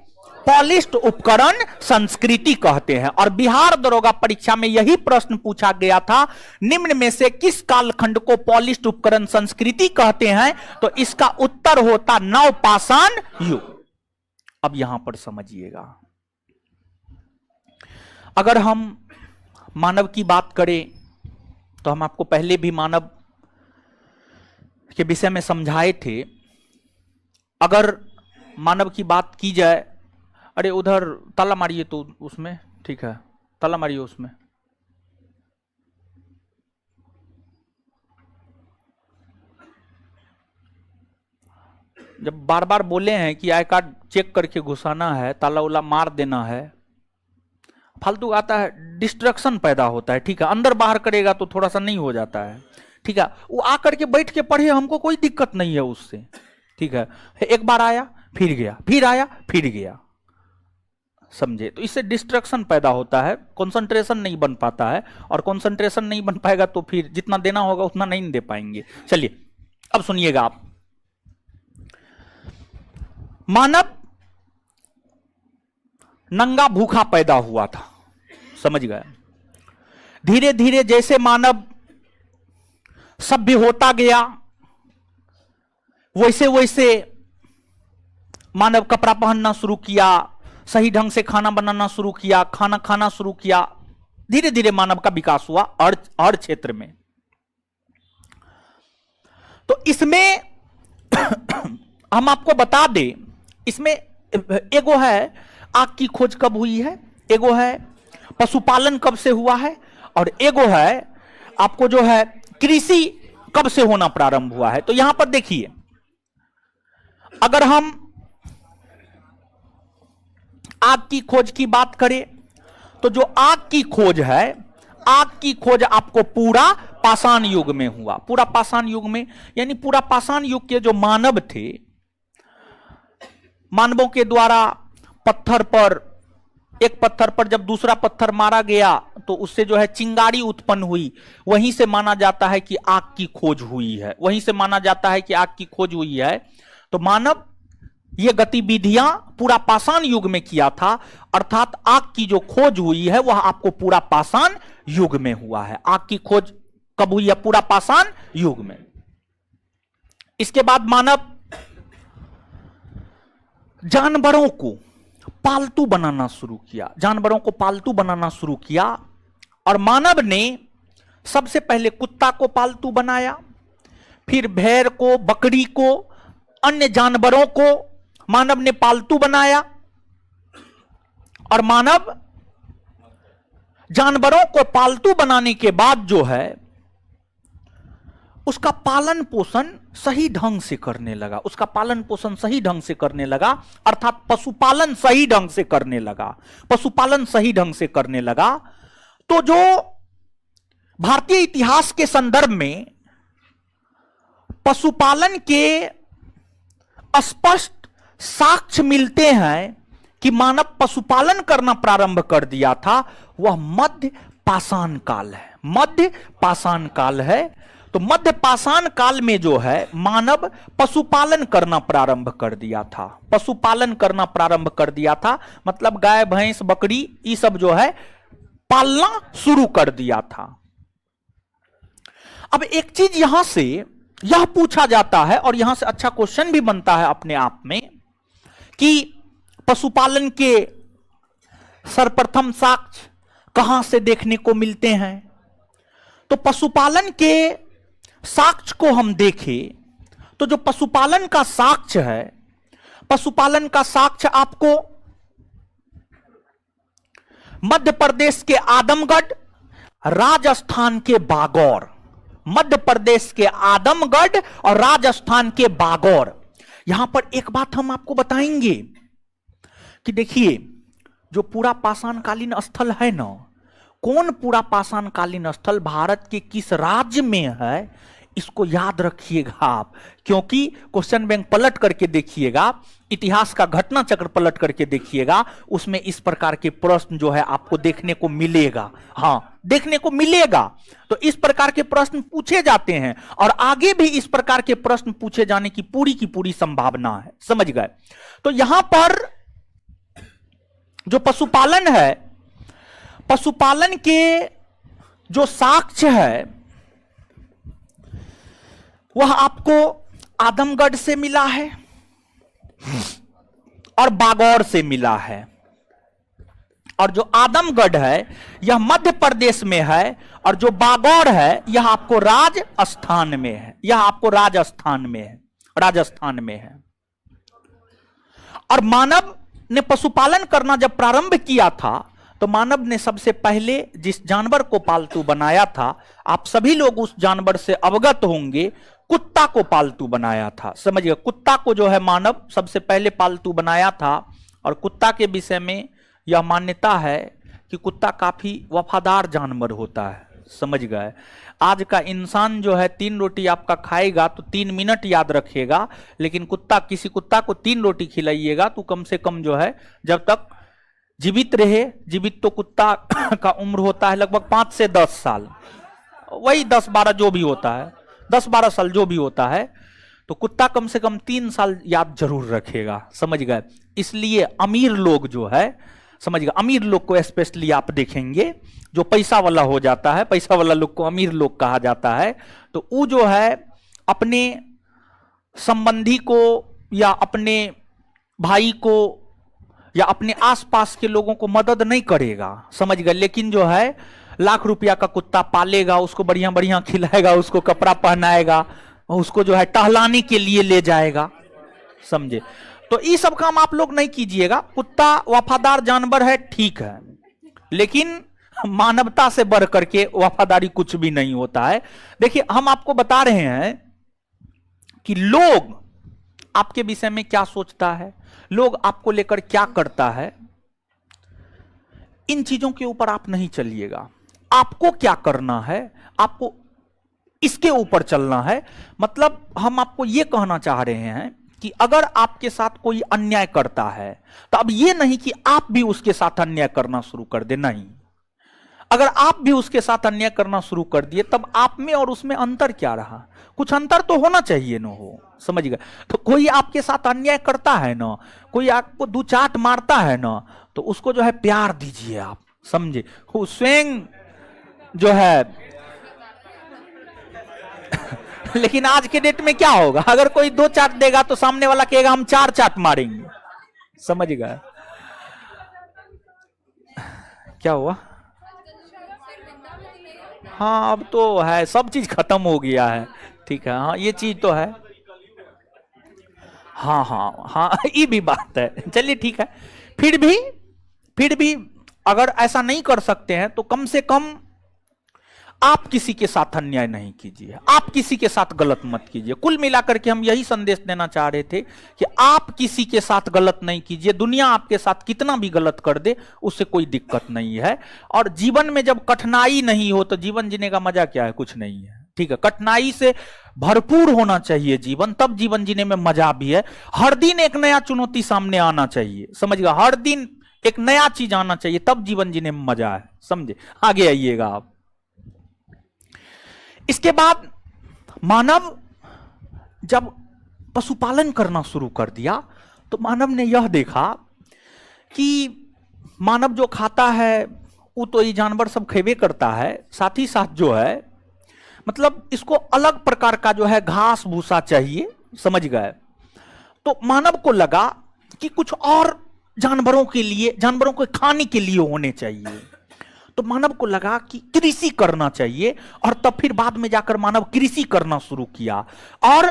पॉलिश्ड उपकरण संस्कृति कहते हैं। और बिहार दरोगा परीक्षा में यही प्रश्न पूछा गया था, निम्न में से किस कालखंड को पॉलिश्ड उपकरण संस्कृति कहते हैं? तो इसका उत्तर होता नव पाषाण युग। अब यहां पर समझिएगा, अगर हम मानव की बात करें तो हम आपको पहले भी मानव के विषय में समझाए थे। अगर मानव की बात की जाए, अरे उधर ताला मारिए तो उसमें, ठीक है ताला मारिए उसमें, जब बार बार बोले हैं कि आई कार्ड चेक करके घुसाना है, ताला उला मार देना है, फालतू आता है, डिस्ट्रक्शन पैदा होता है। ठीक है, अंदर बाहर करेगा तो थोड़ा सा नहीं हो जाता है। ठीक है, वो आकर के बैठ के पढ़े, हमको कोई दिक्कत नहीं है उससे। ठीक है, एक बार आया फिर गया, फिर आया फिर गया, समझे? तो इससे डिस्ट्रक्शन पैदा होता है, कंसंट्रेशन नहीं बन पाता है, और कंसंट्रेशन नहीं बन पाएगा तो फिर जितना देना होगा उतना नहीं दे पाएंगे। चलिए अब सुनिएगा आप। मानव नंगा भूखा पैदा हुआ था, समझ गए? धीरे धीरे जैसे मानव सभ्य होता गया, वैसे वैसे मानव कपड़ा पहनना शुरू किया, सही ढंग से खाना बनाना शुरू किया, खाना खाना शुरू किया। धीरे धीरे मानव का विकास हुआ हर क्षेत्र में। तो इसमें हम आपको बता दें, इसमें एगो है आग की खोज कब हुई है, एगो है पशुपालन कब से हुआ है, और एगो है आपको जो है कृषि कब से होना प्रारंभ हुआ है। तो यहां पर देखिए, अगर हम आग की खोज की बात करें तो जो आग की खोज है, आग की खोज आपको पूरा पाषाण युग में हुआ। पूरा पाषाण युग में यानी पूरा पाषाण युग के जो मानव थे, मानवों के द्वारा पत्थर पर, एक पत्थर पर जब दूसरा पत्थर मारा गया तो उससे जो है चिंगारी उत्पन्न हुई, वहीं से माना जाता है कि आग की खोज हुई है, वहीं से माना जाता है कि आग की खोज हुई है। तो मानव ये गतिविधियां पूरा पाषाण युग में किया था, अर्थात आग की जो खोज हुई है वह आपको पूरा पाषाण युग में हुआ है। आग की खोज कब हुई है? पूरा पाषाण युग में। इसके बाद मानव जानवरों को पालतू बनाना शुरू किया, जानवरों को पालतू बनाना शुरू किया, और मानव ने सबसे पहले कुत्ता को पालतू बनाया, फिर भेड़ को, बकरी को, अन्य जानवरों को मानव ने पालतू बनाया, और मानव जानवरों को पालतू बनाने के बाद जो है उसका पालन पोषण सही ढंग से करने लगा, उसका पालन पोषण सही ढंग से करने लगा, अर्थात पशुपालन सही ढंग से करने लगा, पशुपालन सही ढंग से करने लगा। तो जो भारतीय इतिहास के संदर्भ में पशुपालन के स्पष्ट साक्ष्य मिलते हैं कि मानव पशुपालन करना प्रारंभ कर दिया था, वह मध्य पाषाण काल है, मध्य पाषाण काल है। तो मध्य पाषाण काल में जो है मानव पशुपालन करना प्रारंभ कर दिया था, पशुपालन करना प्रारंभ कर दिया था, मतलब गाय भैंस बकरी ये सब जो है पालना शुरू कर दिया था। अब एक चीज यहां से यह पूछा जाता है, और यहां से अच्छा क्वेश्चन भी बनता है अपने आप में, कि पशुपालन के सर्वप्रथम साक्ष्य कहां से देखने को मिलते हैं। तो पशुपालन के साक्ष्य को हम देखें तो जो पशुपालन का साक्ष्य है, पशुपालन का साक्ष्य आपको मध्य प्रदेश के आदमगढ़, राजस्थान के बागौर, मध्य प्रदेश के आदमगढ़ और राजस्थान के बागौर। यहां पर एक बात हम आपको बताएंगे कि देखिए, जो पूरा पाषाणकालीन स्थल है ना, कौन पूरा पाषाणकालीन स्थल भारत के किस राज्य में है, इसको याद रखिएगा आप, क्योंकि क्वेश्चन बैंक पलट करके देखिएगा, इतिहास का घटना चक्र पलट करके देखिएगा, उसमें इस प्रकार के प्रश्न जो है आपको देखने को मिलेगा। हाँ, देखने को मिलेगा। तो इस प्रकार के प्रश्न पूछे जाते हैं, और आगे भी इस प्रकार के प्रश्न पूछे जाने की पूरी संभावना है, समझ गए? तो यहां पर जो पशुपालन है, पशुपालन के जो साक्ष्य है वह आपको आदमगढ़ से मिला है और बागौर से मिला है। और जो आदमगढ़ है यह मध्य प्रदेश में है, और जो बागौर है यह आपको राजस्थान में है, यह आपको राजस्थान में है, राजस्थान में है। और मानव ने पशुपालन करना जब प्रारंभ किया था तो मानव ने सबसे पहले जिस जानवर को पालतू बनाया था, आप सभी लोग उस जानवर से अवगत होंगे, कुत्ता को पालतू बनाया था। समझिए, कुत्ता को जो है मानव सबसे पहले पालतू बनाया था। और कुत्ता के विषय में यह मान्यता है कि कुत्ता काफी वफादार जानवर होता है। समझ गए? आज का इंसान जो है 3 रोटी आपका खाएगा तो 3 मिनट याद रखेगा, लेकिन किसी कुत्ता को 3 रोटी खिलाइएगा तो कम से कम जो है जब तक जीवित रहे, जीवित तो कुत्ता का उम्र होता है लगभग 5 से 10 साल, वही 10-12 जो भी होता है, 10-12 साल जो भी होता है, तो कुत्ता कम से कम 3 साल याद जरूर रखेगा। समझ गए? इसलिए अमीर लोग जो है, समझ गए, अमीर लोग को स्पेशली आप देखेंगे, जो पैसा वाला हो जाता है, पैसा वाला लोग को अमीर लोग कहा जाता है, तो वो जो है अपने संबंधी को या अपने भाई को या अपने आसपास के लोगों को मदद नहीं करेगा। समझ गए? लेकिन जो है लाख रुपया का कुत्ता पालेगा, उसको बढ़िया बढ़िया खिलाएगा, उसको कपड़ा पहनाएगा, उसको जो है टहलाने के लिए ले जाएगा। समझे? तो ये सब काम आप लोग नहीं कीजिएगा। कुत्ता वफादार जानवर है, ठीक है, लेकिन मानवता से बढ़ करके वफादारी कुछ भी नहीं होता है। देखिए, हम आपको बता रहे हैं कि लोग आपके विषय में क्या सोचता है, लोग आपको लेकर क्या करता है, इन चीजों के ऊपर आप नहीं चलिएगा। आपको क्या करना है, आपको इसके ऊपर चलना है। मतलब हम आपको यह कहना चाह रहे हैं कि अगर आपके साथ कोई अन्याय करता है तो अब यह नहीं कि आप भी उसके साथ अन्याय करना शुरू कर दे, नहीं। अगर आप भी उसके साथ अन्याय करना शुरू कर दिए तब आप में और उसमें अंतर क्या रहा? कुछ अंतर तो होना चाहिए ना हो। समझ गए? तो कोई आपके साथ अन्याय करता है ना, कोई आपको 2 चाट मारता है ना, तो उसको जो है प्यार दीजिए आप। समझे? वो स्वयं जो है लेकिन आज के डेट में क्या होगा, अगर कोई 2 चाट देगा तो सामने वाला कहेगा हम 4 चाट मारेंगे। समझ गए? क्या हुआ? हाँ, अब तो है, सब चीज खत्म हो गया है। ठीक है, हाँ, ये चीज तो है। हाँ हाँ हाँ, ये भी बात है। चलिए ठीक है, फिर भी अगर ऐसा नहीं कर सकते हैं तो कम से कम आप किसी के साथ अन्याय नहीं कीजिए, आप किसी के साथ गलत मत कीजिए। कुल मिलाकर के हम यही संदेश देना चाह रहे थे कि आप किसी के साथ गलत नहीं कीजिए। दुनिया आपके साथ कितना भी गलत कर दे उससे कोई दिक्कत नहीं है। और जीवन में जब कठिनाई नहीं हो तो जीवन जीने का मजा क्या है? कुछ नहीं है। ठीक है, कठिनाई से भरपूर होना चाहिए जीवन, तब जीवन जीने में मजा भी है। हर दिन एक नया चुनौती सामने आना चाहिए। समझ गए? हर दिन एक नया चीज आना चाहिए, तब जीवन जीने में मजा है। समझे? आगे आइएगा आप। इसके बाद मानव जब पशुपालन करना शुरू कर दिया तो मानव ने यह देखा कि मानव जो खाता है वो तो ये जानवर सब खेबे करता है, साथ ही साथ जो है मतलब इसको अलग प्रकार का जो है घास भूसा चाहिए। समझ गए? तो मानव को लगा कि कुछ और जानवरों के लिए, जानवरों को खाने के लिए होने चाहिए। तो मानव को लगा कि कृषि करना चाहिए, और तब फिर बाद में जाकर मानव कृषि करना शुरू किया। और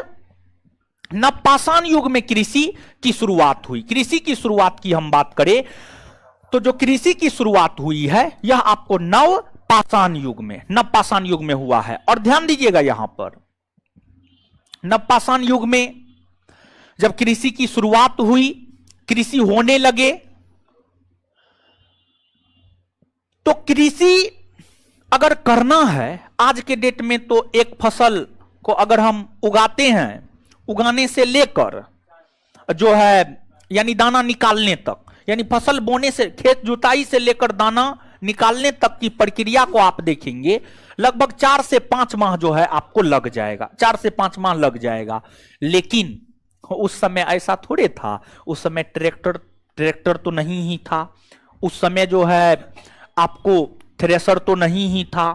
नवपाषाण युग में कृषि की शुरुआत हुई। कृषि की शुरुआत की हम बात करें तो जो कृषि की शुरुआत हुई है यह आपको नवपाषाण युग में हुआ है। और ध्यान दीजिएगा, यहां पर नवपाषाण युग में जब कृषि की शुरुआत हुई, कृषि होने लगे, तो कृषि अगर करना है आज के डेट में तो एक फसल को अगर हम उगाते हैं, उगाने से लेकर जो है यानी दाना निकालने तक, यानी फसल बोने से, खेत जुताई से लेकर दाना निकालने तक की प्रक्रिया को आप देखेंगे, लगभग 4 से 5 माह जो है आपको लग जाएगा, 4 से 5 माह लग जाएगा। लेकिन उस समय ऐसा थोड़े था, उस समय ट्रैक्टर तो नहीं ही था, उस समय जो है आपको थ्रेसर तो नहीं ही था।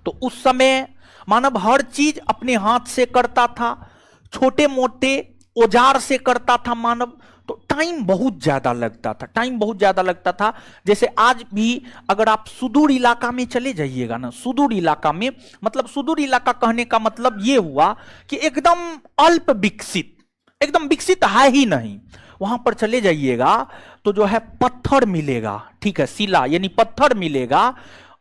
तो उस समय मानव हर चीज अपने हाथ से करता था, छोटे मोटे औजार से करता था मानव। तो टाइम बहुत ज्यादा लगता था। जैसे आज भी अगर आप सुदूर इलाका में चले जाइएगा ना, सुदूर इलाका में, मतलब सुदूर इलाका कहने का मतलब यह हुआ कि एकदम अल्प विकसित, एकदम विकसित है ही नहीं, वहां पर चले जाइएगा तो जो है पत्थर मिलेगा। ठीक है, शिला यानी पत्थर मिलेगा।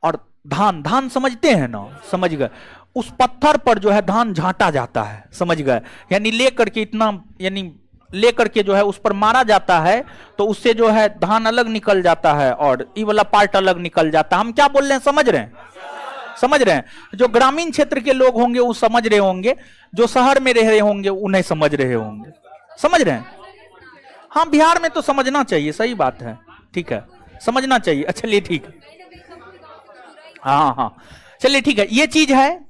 और धान समझते हैं ना, समझ गए? उस पत्थर पर जो है धान झांटा जाता है, समझ गए, यानी लेकर के इतना, यानी लेकर के जो है उस पर मारा जाता है, तो उससे जो है धान अलग निकल जाता है और ये वाला पार्ट अलग निकल जाता है। हम क्या बोल रहे हैं, समझ रहे हैं? समझ रहे हैं? जो ग्रामीण क्षेत्र के लोग होंगे वो समझ रहे होंगे, जो शहर में रह रहे होंगे उन्हें समझ रहे होंगे। समझ रहे हैं? हाँ, बिहार में तो समझना चाहिए, सही बात है, ठीक है, समझना चाहिए। अच्छा, चलिए ठीक है, हाँ हाँ, चलिए ठीक है, ये चीज है।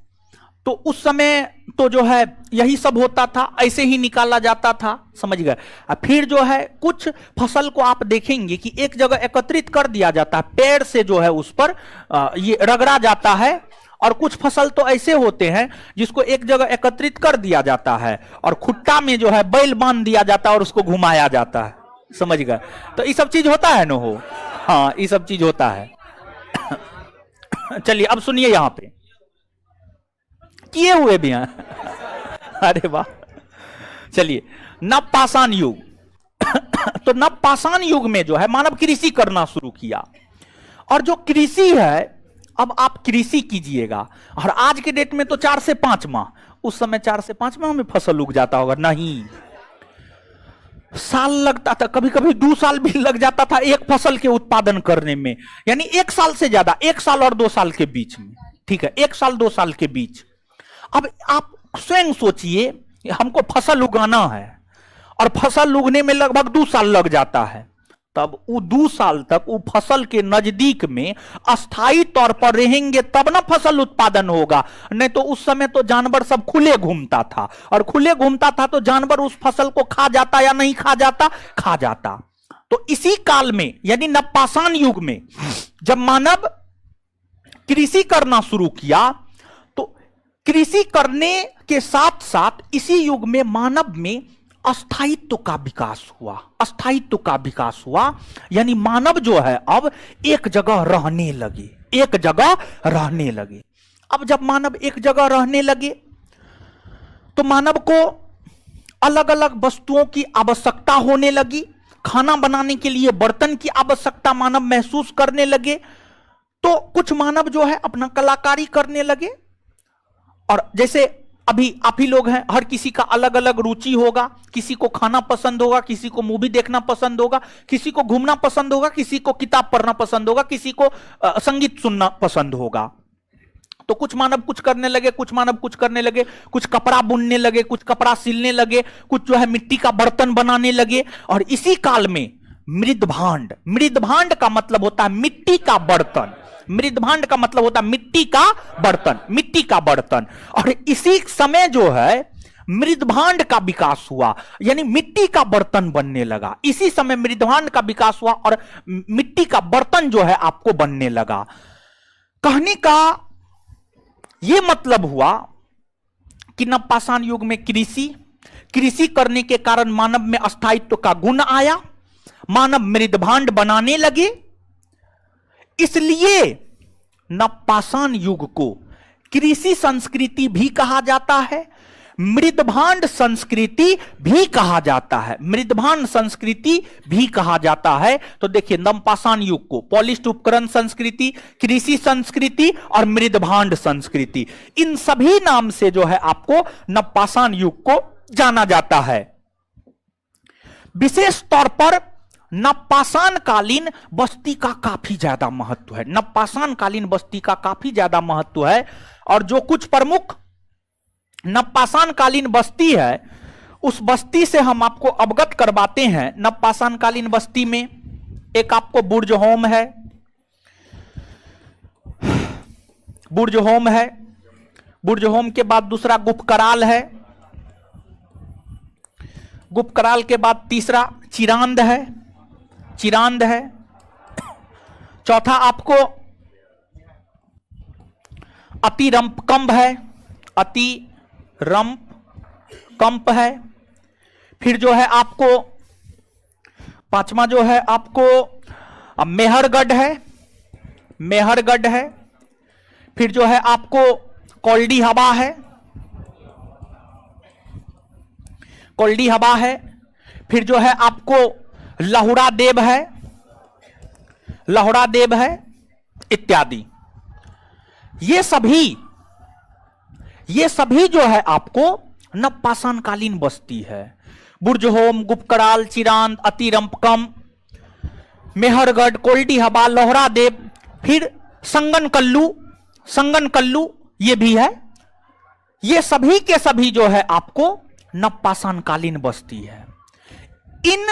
तो उस समय तो जो है यही सब होता था, ऐसे ही निकाला जाता था, समझ गए। फिर जो है कुछ फसल को आप देखेंगे कि एक जगह एकत्रित कर दिया जाता है, पेड़ से जो है उस पर ये रगड़ा जाता है, और कुछ फसल तो ऐसे होते हैं जिसको एक जगह एकत्रित कर दिया जाता है और खुट्टा में जो है बैल बांध दिया जाता है और उसको घुमाया जाता है, समझ गए। तो ये सब चीज होता है ना, हो, हाँ, ये सब चीज होता है। चलिए अब सुनिए, यहां पे किए हुए भी हैं। अरे वाह, चलिए, नवपाषाण युग। तो नवपाषाण युग में जो है मानव कृषि करना शुरू किया, और जो कृषि है, अब आप कृषि कीजिएगा, और आज के डेट में तो 4 से 5 माह, उस समय 4 से 5 माह में फसल उग जाता होगा, नहीं, साल लगता था, कभी कभी 2 साल भी लग जाता था एक फसल के उत्पादन करने में, यानी 1 साल से ज्यादा, 1 साल और 2 साल के बीच में, ठीक है, 1 साल 2 साल के बीच। अब आप स्वयं सोचिए, हमको फसल उगाना है और फसल उगने में लगभग 2 साल लग जाता है, तब वो 2 साल तक वो फसल के नजदीक में अस्थायी तौर पर रहेंगे तब ना फसल उत्पादन होगा, नहीं तो उस समय तो जानवर सब खुले घूमता था, और खुले घूमता था तो जानवर उस फसल को खा जाता या नहीं खा जाता, खा जाता। तो इसी काल में, यानी नवपाषाण युग में, जब मानव कृषि करना शुरू किया, तो कृषि करने के साथ साथ इसी युग में मानव में अस्थायित्व का विकास हुआ, अस्थायित्व का विकास हुआ, यानी मानव जो है अब एक जगह रहने लगे, एक जगह रहने लगे। अब जब मानव एक जगह रहने लगे तो मानव को अलग अलग वस्तुओं की आवश्यकता होने लगी, खाना बनाने के लिए बर्तन की आवश्यकता मानव महसूस करने लगे, तो कुछ मानव जो है अपना कलाकारी करने लगे। और जैसे अभी आप ही लोग हैं, हर किसी का अलग अलग रुचि होगा, किसी को खाना पसंद होगा, किसी को मूवी देखना पसंद होगा, किसी को घूमना पसंद होगा, किसी को किताब पढ़ना पसंद होगा, किसी को संगीत सुनना पसंद होगा। तो कुछ मानव कुछ करने लगे, कुछ मानव कुछ करने लगे, कुछ कपड़ा बुनने लगे, कुछ कपड़ा सिलने लगे, कुछ जो है मिट्टी का बर्तन बनाने लगे। और इसी काल में मृदभांड, मृदभांड का मतलब होता है मिट्टी का बर्तन, मृदभांड का मतलब होता है मिट्टी का बर्तन, मिट्टी का बर्तन। और इसी समय जो है मृदभांड का विकास हुआ, यानी मिट्टी का बर्तन बनने लगा। इसी समय मृदभांड का विकास हुआ और मिट्टी का बर्तन जो है आपको बनने लगा। कहने का यह मतलब हुआ कि नवपाषाण युग में कृषि करने के कारण मानव में अस्थायित्व का गुण आया, मानव मृदभांड बनाने लगे। इसलिए नवपाषाण युग को कृषि संस्कृति भी कहा जाता है, मृदभांड संस्कृति भी कहा जाता है, मृदभांड संस्कृति भी कहा जाता है। तो देखिए, नवपाषाण युग को पॉलिश्ड उपकरण संस्कृति, कृषि संस्कृति और मृदभांड संस्कृति, इन सभी नाम से जो है आपको नवपाषाण युग को जाना जाता है। विशेष तौर पर नवपाषाण कालीन बस्ती का काफी ज्यादा महत्व है, नवपाषाण कालीन बस्ती का काफी ज्यादा महत्व है। और जो कुछ प्रमुख नवपाषाण कालीन बस्ती है, उस बस्ती से हम आपको अवगत करवाते हैं। नवपाषाण कालीन बस्ती में एक आपको बुर्ज होम है, बुर्ज होम है, बुर्ज होम के बाद दूसरा गुप्तकराल है, गुप्तकराल के बाद तीसरा चिरांद है, चिरांद है, चौथा आपको अतिरंपकंप है, अतिरंपकंप है। फिर जो है आपको पांचवा जो है आपको मेहरगढ़ है, मेहरगढ़ है। फिर जो है आपको कोल्डी हवा है, कोल्डी हवा है। फिर जो है आपको लहुड़ा देव है, लहुड़ा देव है इत्यादि। ये सभी ये सभी जो है आपको नवपाषाणकालीन बस्ती है। बुर्जहोम, गुपकराल, चिरांद, अतिरंपकम, मेहरगढ़, कोल्डीहबा, लोहरादेव, फिर संगनकल्लू ये भी है। ये सभी के सभी जो है आपको नवपाषाणकालीन बस्ती है। इन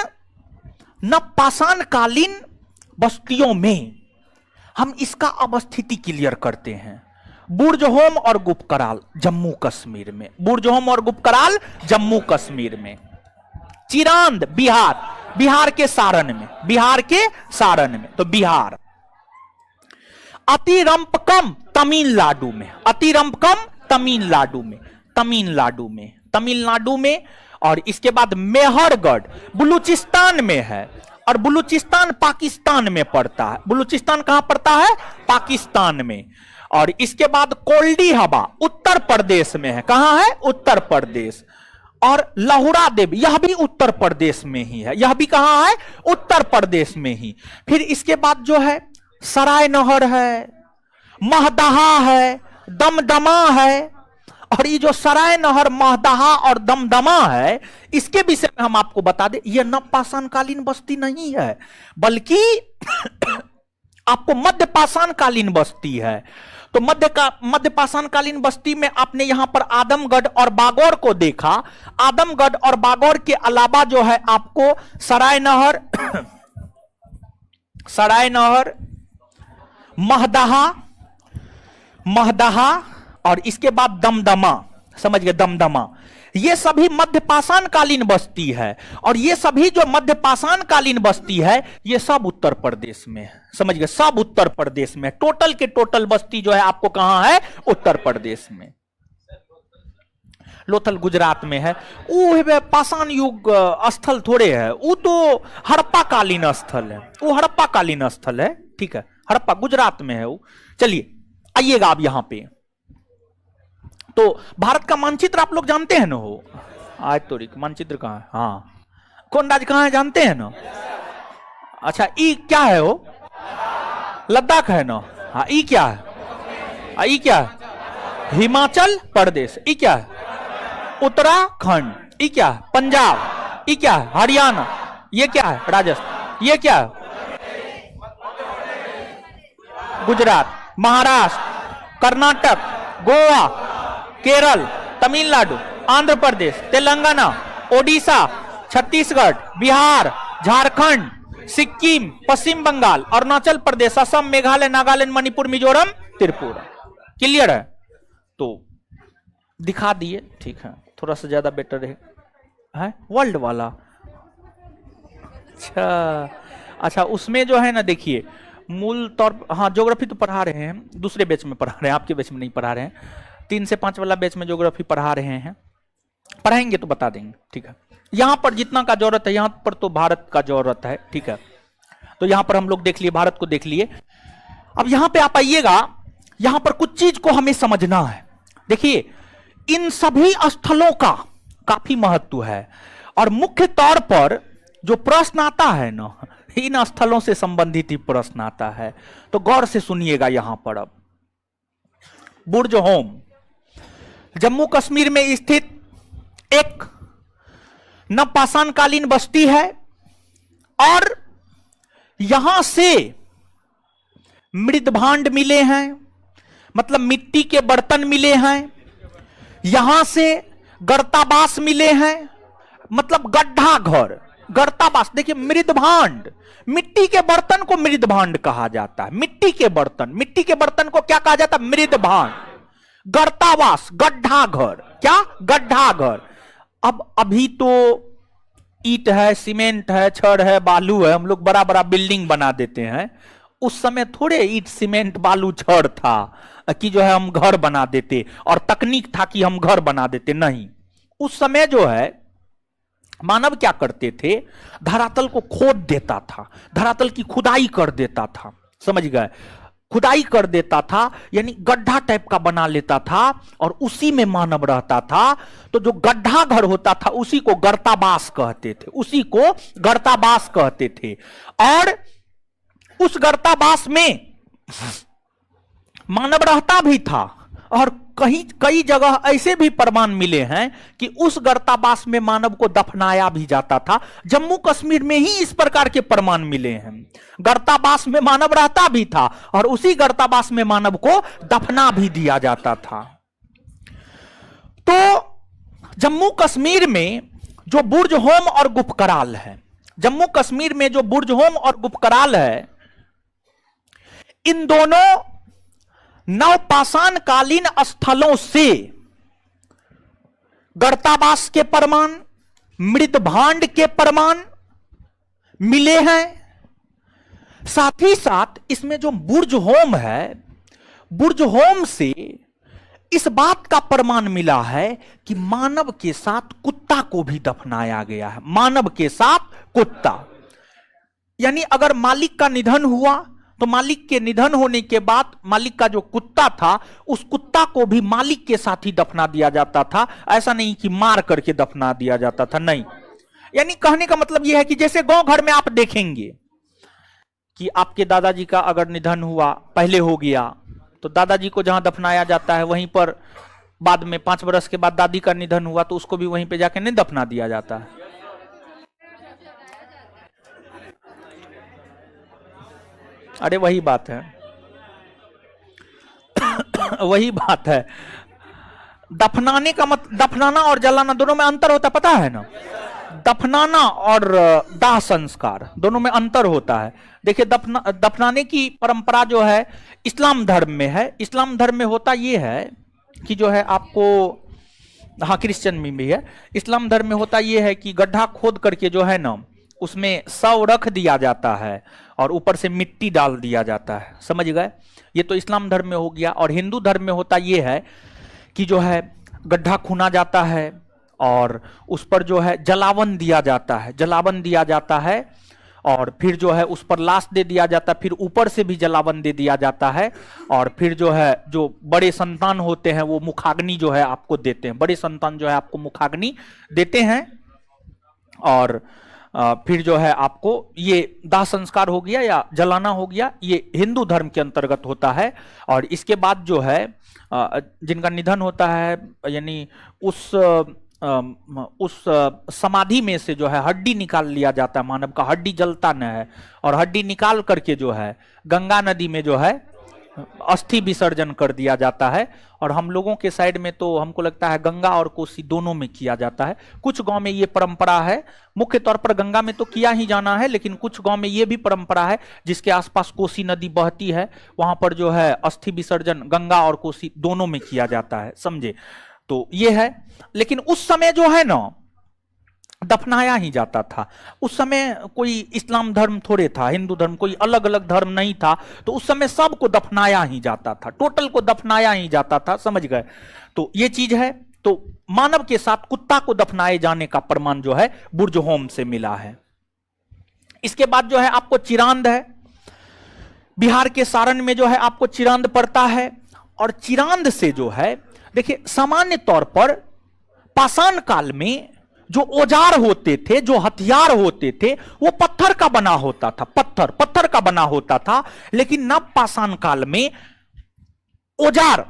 नवपाषाणकालीन बस्तियों में हम इसका अवस्थिति क्लियर करते हैं। बुर्जहोम और गुपकराल जम्मू कश्मीर में, बुर्जहोम और गुपकराल जम्मू कश्मीर में। चिरांद बिहार के सारण में, बिहार के सारण में, तो बिहार। अतिरंपकम तमिलनाडु में, अतिरंपकम तमिलनाडु में। और इसके बाद मेहरगढ़ बलूचिस्तान में है, और बलूचिस्तान पाकिस्तान में पड़ता है। बलूचिस्तान कहां पड़ता है? पाकिस्तान में। और इसके बाद कोल्डीहबा उत्तर प्रदेश में है। कहां है? उत्तर प्रदेश। और लोहरादेव यह भी उत्तर प्रदेश में ही है। यह भी कहां है? उत्तर प्रदेश में ही। फिर इसके बाद जो है सरायनहर है, महदहा है, दमदमा है। और ये जो सरायनहर, महदहा और दमदमा है, इसके विषय में हम आपको बता दें, यह नवपाषाणकालीन बस्ती नहीं है, बल्कि आपको मध्यपाषाणकालीन बस्ती है। तो मध्यपाषाणकालीन बस्ती में आपने यहां पर आदमगढ़ और बागौर को देखा। आदमगढ़ और बागौर के अलावा जो है आपको सरायनहर, महदहा और इसके बाद दमदमा, समझ गए, दमदमा। ये सभी मध्यपाषाणकालीन बस्ती है। और ये सभी जो मध्यपाषाणकालीन बस्ती है, ये सब उत्तर प्रदेश में है। समझ गए, सब उत्तर प्रदेश में। टोटल के टोटल बस्ती जो है आपको कहां है? उत्तर प्रदेश में। लोथल गुजरात में है। वो पाषाण युग स्थल थोड़े है, वो तो हड़प्पा कालीन स्थल है, वो हड़प्पा कालीन स्थल है। ठीक है, हड़प्पा गुजरात में है वो। चलिए आइएगा आप यहां पे। तो भारत का मानचित्र आप लोग जानते हैं ना? हो आज तो मानचित्र कहां है? हाँ, कौन राज्य कहां है जानते हैं ना? अच्छा, ई क्या है? वो लद्दाख है ना? हाँ, ई क्या है? ई क्या है? हिमाचल प्रदेश। ई क्या है? उत्तराखंड। ई क्या है? पंजाब। ई क्या है? हरियाणा। ये क्या है? राजस्थान। ये क्या है? गुजरात, महाराष्ट्र, कर्नाटक, गोवा, केरल, तमिलनाडु, आंध्र प्रदेश, तेलंगाना, ओडिशा, छत्तीसगढ़, बिहार, झारखंड, सिक्किम, पश्चिम बंगाल, अरुणाचल प्रदेश, असम, मेघालय, नागालैंड, मणिपुर, मिजोरम, त्रिपुरा। क्लियर है? तो दिखा दिए। ठीक है, थोड़ा सा ज्यादा बेटर है वर्ल्ड वाला। अच्छा, उसमें जो है ना, देखिए मूल तौर, हाँ ज्योग्राफी तो पढ़ा रहे हैं, दूसरे बैच में पढ़ा रहे हैं, आपके बैच में नहीं पढ़ा रहे हैं। 3 से 5 वाला बैच में ज्योग्राफी पढ़ा रहे हैं, पढ़ाएंगे तो बता देंगे। ठीक है, यहां पर जितना का जरूरत है, यहां पर तो भारत का जरूरत है। ठीक है, तो यहां पर हम लोग देख लिए, भारत को देख लिए। अब यहां पे आप आइएगा, यहां पर कुछ चीज को हमें समझना है। देखिए, इन सभी स्थलों का काफी महत्व है, और मुख्य तौर पर जो प्रश्न आता है ना, इन स्थलों से संबंधित ही प्रश्न आता है। तो गौर से सुनिएगा। यहां पर अब बुर्जहोम जम्मू कश्मीर में स्थित एक नवपाषाणकालीन बस्ती है, और यहां से मृदभांड मिले हैं, मतलब मिट्टी के बर्तन मिले हैं। यहां से गर्ताबास मिले हैं, मतलब गड्ढा घर, गर्ताबास। देखिए, मृदभांड, मिट्टी के बर्तन को मृदभांड कहा जाता है। मिट्टी के बर्तन को क्या कहा जाता है? मृदभांड। गर्तावास, गड्ढा घर। क्या? गड्ढा घर। अब अभी तो ईंट है, सीमेंट है, छड़ है, बालू है, हम लोग बड़ा बड़ा बिल्डिंग बना देते हैं। उस समय थोड़े ईंट, सीमेंट, बालू, छड़ था कि जो है हम घर बना देते, और तकनीक था कि हम घर बना देते। नहीं, उस समय जो है मानव क्या करते थे? धरातल को खोद देता था, धरातल की खुदाई कर देता था। समझ गए? खुदाई कर देता था, यानी गड्ढा टाइप का बना लेता था, और उसी में मानव रहता था। तो जो गड्ढा घर होता था उसी को गर्ताबास कहते थे, उसी को गर्ताबास कहते थे। और उस गर्ताबास में मानव रहता भी था, और कहीं कई जगह ऐसे भी प्रमाण मिले हैं कि उस गर्ताबास में मानव को दफनाया भी जाता था। जम्मू कश्मीर में ही इस प्रकार के प्रमाण मिले हैं। गर्ताबास में मानव रहता भी था और उसी गर्ताबास में मानव को दफना भी दिया जाता था। तो जम्मू कश्मीर में जो बुर्ज होम और गुपकराल है, जम्मू कश्मीर में जो बुर्ज होम और गुपकराल है, इन दोनों नवपाषाण कालीन स्थलों से गर्ताबास के प्रमाण, मृत भांड के प्रमाण मिले हैं। साथ ही साथ इसमें जो बुर्ज होम है, बुर्ज होम से इस बात का प्रमाण मिला है कि मानव के साथ कुत्ता को भी दफनाया गया है। मानव के साथ कुत्ता, यानी अगर मालिक का निधन हुआ तो मालिक के निधन होने के बाद मालिक का जो कुत्ता था, उस कुत्ता को भी मालिक के साथ ही दफना दिया जाता था। ऐसा नहीं कि मार करके दफना दिया जाता था, नहीं। यानी कहने का मतलब यह है कि जैसे गांव घर में आप देखेंगे कि आपके दादाजी का अगर निधन हुआ, पहले हो गया, तो दादाजी को जहां दफनाया जाता है वहीं पर बाद में 5 बरस के बाद दादी का निधन हुआ तो उसको भी वहीं पे जाके नहीं दफना दिया जाता है। अरे वही बात है वही बात है। दफनाने का दफनाना और जलाना दोनों में अंतर होता है, पता है ना? दफनाना और दाह संस्कार दोनों में अंतर होता है। देखिए, दफनाने की परंपरा जो है इस्लाम धर्म में है। इस्लाम धर्म में होता यह है कि जो है आपको, हाँ क्रिश्चियन में भी है, इस्लाम धर्म में होता यह है कि गड्ढा खोद करके जो है ना उसमें शव रख दिया जाता है और ऊपर से मिट्टी डाल दिया जाता है। समझ गए? ये तो इस्लाम धर्म में हो गया। और हिंदू धर्म में होता यह है कि जो है गड्ढा खुना जाता है और उस पर जो है जलावन दिया जाता है, जलावन दिया जाता है और फिर जो है उस पर लाश दे दिया जाता है, फिर ऊपर से भी जलावन दे दिया जाता है और फिर जो है जो बड़े संतान होते हैं वो मुखाग्नि जो है आपको देते हैं। बड़े संतान जो है आपको मुखाग्नि देते हैं और फिर जो है आपको ये दाह संस्कार हो गया या जलाना हो गया, ये हिंदू धर्म के अंतर्गत होता है। और इसके बाद जो है जिनका निधन होता है, यानी उस समाधि में से जो है हड्डी निकाल लिया जाता है। मानव का हड्डी जलता न है और हड्डी निकाल करके जो है गंगा नदी में जो है अस्थि विसर्जन कर दिया जाता है। और हम लोगों के साइड में तो हमको लगता है गंगा और कोसी दोनों में किया जाता है। कुछ गांव में ये परंपरा है, मुख्य तौर पर गंगा में तो किया ही जाना है, लेकिन कुछ गांव में ये भी परंपरा है जिसके आसपास कोसी नदी बहती है, वहां पर जो है अस्थि विसर्जन गंगा और कोसी दोनों में किया जाता है। समझे? तो ये है। लेकिन उस समय जो है ना दफनाया ही जाता था। उस समय कोई इस्लाम धर्म थोड़े था, हिंदू धर्म, कोई अलग अलग धर्म नहीं था। तो उस समय सबको दफनाया ही जाता था, टोटल को दफनाया ही जाता था। समझ गए? तो ये चीज है। तो मानव के साथ कुत्ता को दफनाए जाने का प्रमाण जो है बुर्ज होम से मिला है। इसके बाद जो है आपको चिरांद है। बिहार के सारण में जो है आपको चिरांद पड़ता है। और चिरांद से जो है, देखिए सामान्य तौर पर पाषाण काल में जो औजार होते थे, जो हथियार होते थे, वो पत्थर का बना होता था, पत्थर का बना होता था। लेकिन नव पाषाण काल में औजार,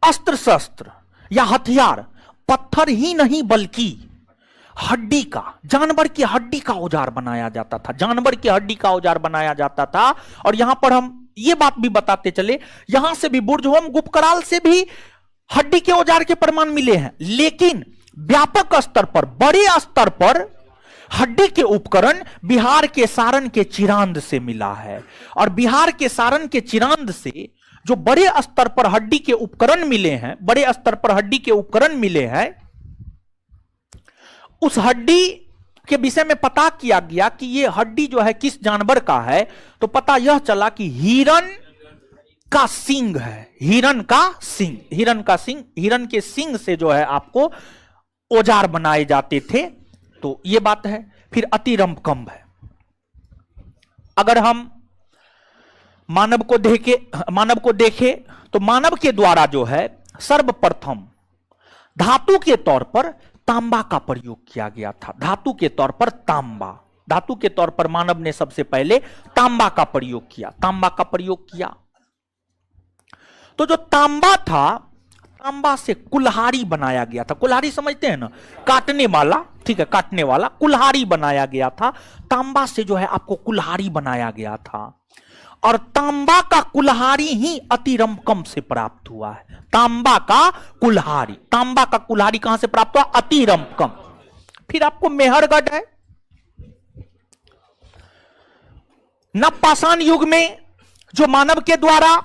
अस्त्र शस्त्र या हथियार पत्थर ही नहीं बल्कि हड्डी का, जानवर की हड्डी का औजार बनाया जाता था, जानवर की हड्डी का औजार बनाया जाता था। और यहां पर हम ये बात भी बताते चले, यहां से भी बुर्ज होम गुपकराल से भी हड्डी के औजार के प्रमाण मिले हैं। लेकिन व्यापक स्तर पर, बड़े स्तर पर हड्डी के उपकरण बिहार के सारण के चिरांद से मिला है। और बिहार के सारण के चिरांद से जो बड़े स्तर पर हड्डी के उपकरण मिले हैं, बड़े स्तर पर हड्डी के उपकरण मिले हैं, उस हड्डी के विषय में पता किया गया कि यह हड्डी जो है किस जानवर का है। तो पता यह चला कि हिरन का सींग है, हिरन का सींग, हिरन का सींग, हिरन के सींग से जो है आपको औजार बनाए जाते थे। तो यह बात है। फिर अतिरंभकंभ है। अगर हम मानव को देखे तो मानव के द्वारा जो है सर्वप्रथम धातु के तौर पर तांबा का प्रयोग किया गया था। धातु के तौर पर तांबा, धातु के तौर पर मानव ने सबसे पहले तांबा का प्रयोग किया, तांबा का प्रयोग किया। तो जो तांबा था तांबा से कुल्हाड़ी बनाया गया था। कुल्हाड़ी समझते हैं ना, काटने वाला, ठीक है, काटने वाला कुल्हाड़ी बनाया गया था। तांबा से जो है आपको कुल्हाड़ी बनाया गया था, और तांबा का कुल्हाड़ी ही अतिरम्कम से प्राप्त हुआ है। तांबा का कुल्हाड़ी, तांबा का कुल्हाड़ी कहां से प्राप्त हुआ? अतिरम्कम। फिर आपको मेहरगढ़ है। नवपाषाण युग में जो मानव के द्वारा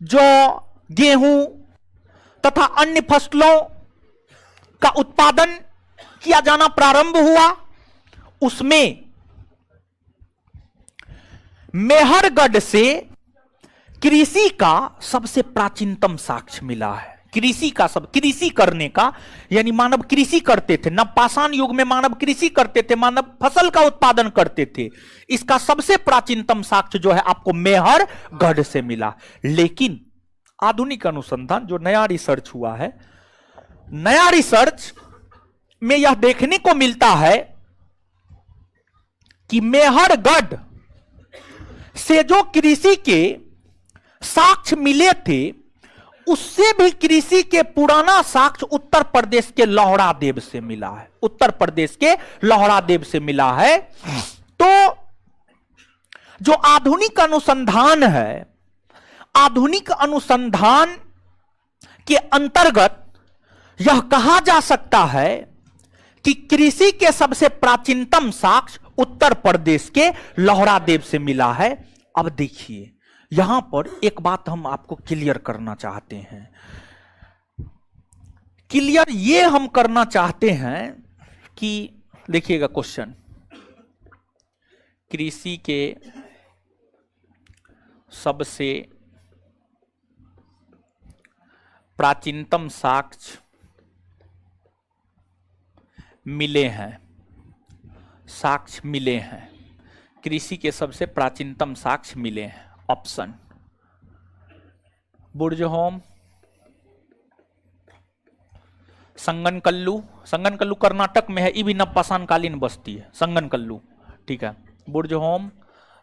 जो गेहूं तथा अन्य फसलों का उत्पादन किया जाना प्रारंभ हुआ, उसमें मेहरगढ़ से कृषि का सबसे प्राचीनतम साक्ष्य मिला है। कृषि करने का, यानी मानव कृषि करते थे। नवपाषाण युग में मानव कृषि करते थे, मानव फसल का उत्पादन करते थे। इसका सबसे प्राचीनतम साक्ष्य जो है आपको मेहरगढ़ से मिला। लेकिन आधुनिक अनुसंधान, जो नया रिसर्च हुआ है, नया रिसर्च में यह देखने को मिलता है कि मेहरगढ़ से जो कृषि के साक्ष्य मिले थे, उससे भी कृषि के पुराना साक्ष्य उत्तर प्रदेश के लोहरादेव से मिला है। उत्तर प्रदेश के लोहरादेव से मिला है। तो जो आधुनिक अनुसंधान है, आधुनिक अनुसंधान के अंतर्गत यह कहा जा सकता है कि कृषि के सबसे प्राचीनतम साक्ष्य उत्तर प्रदेश के लोहरादेव से मिला है। अब देखिए, यहां पर एक बात हम आपको क्लियर करना चाहते हैं। क्लियर ये हम करना चाहते हैं कि देखिएगा क्वेश्चन, कृषि के सबसे प्राचीनतम साक्ष्य मिले हैं, साक्ष्य मिले हैं, कृषि के सबसे प्राचीनतम साक्ष्य मिले हैं। ऑप्शन बुर्जहोम, संगनकल्लू। संगनकल्लू कर्नाटक में है, ये भी नवपाषाण कालीन बस्ती है, संगनकल्लू, ठीक है। बुर्जहोम,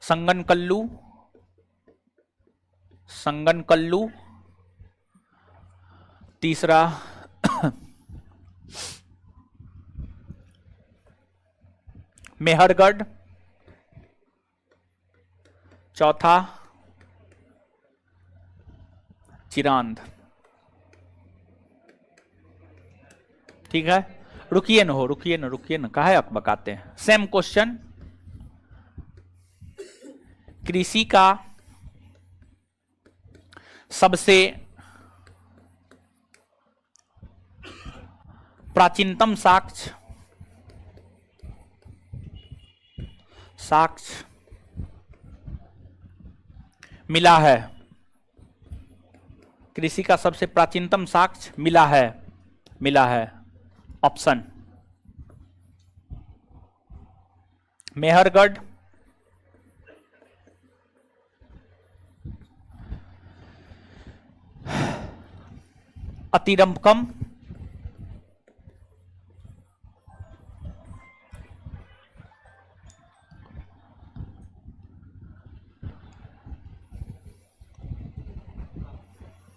संगनकल्लू, संगनकल्लू। तीसरा मेहरगढ़। चौथा चिरांद। ठीक है, रुकिए न हो, रुकिए न, कहा है आप बकाते हैं। सेम क्वेश्चन, कृषि का सबसे प्राचीनतम साक्ष्य मिला है, कृषि का सबसे प्राचीनतम साक्ष्य मिला है। ऑप्शन मेहरगढ़, अतिरम्कम,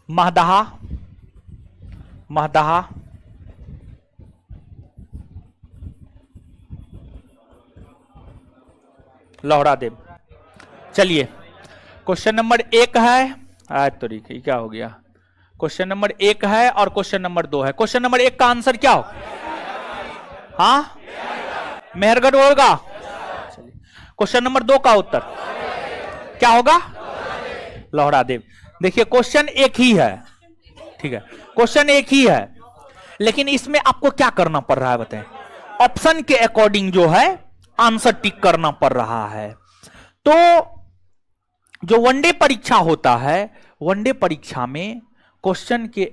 महदहा, लोहरादेव। चलिए, क्वेश्चन नंबर 1 है, तरीके क्या हो गया, क्वेश्चन नंबर 1 है और क्वेश्चन नंबर 2 है। क्वेश्चन नंबर 1 का आंसर क्या हो? हाँ, मेहरगढ़ होगा। चलिए, क्वेश्चन नंबर 2 का उत्तर क्या होगा? लोहरादेव। देखिए, क्वेश्चन एक ही है, ठीक है, क्वेश्चन एक ही है, लेकिन इसमें आपको क्या करना पड़ रहा है बताएं? ऑप्शन के अकॉर्डिंग जो है आंसर टिक करना पड़ रहा है। तो जो वनडे परीक्षा होता है, वनडे परीक्षा में क्वेश्चन के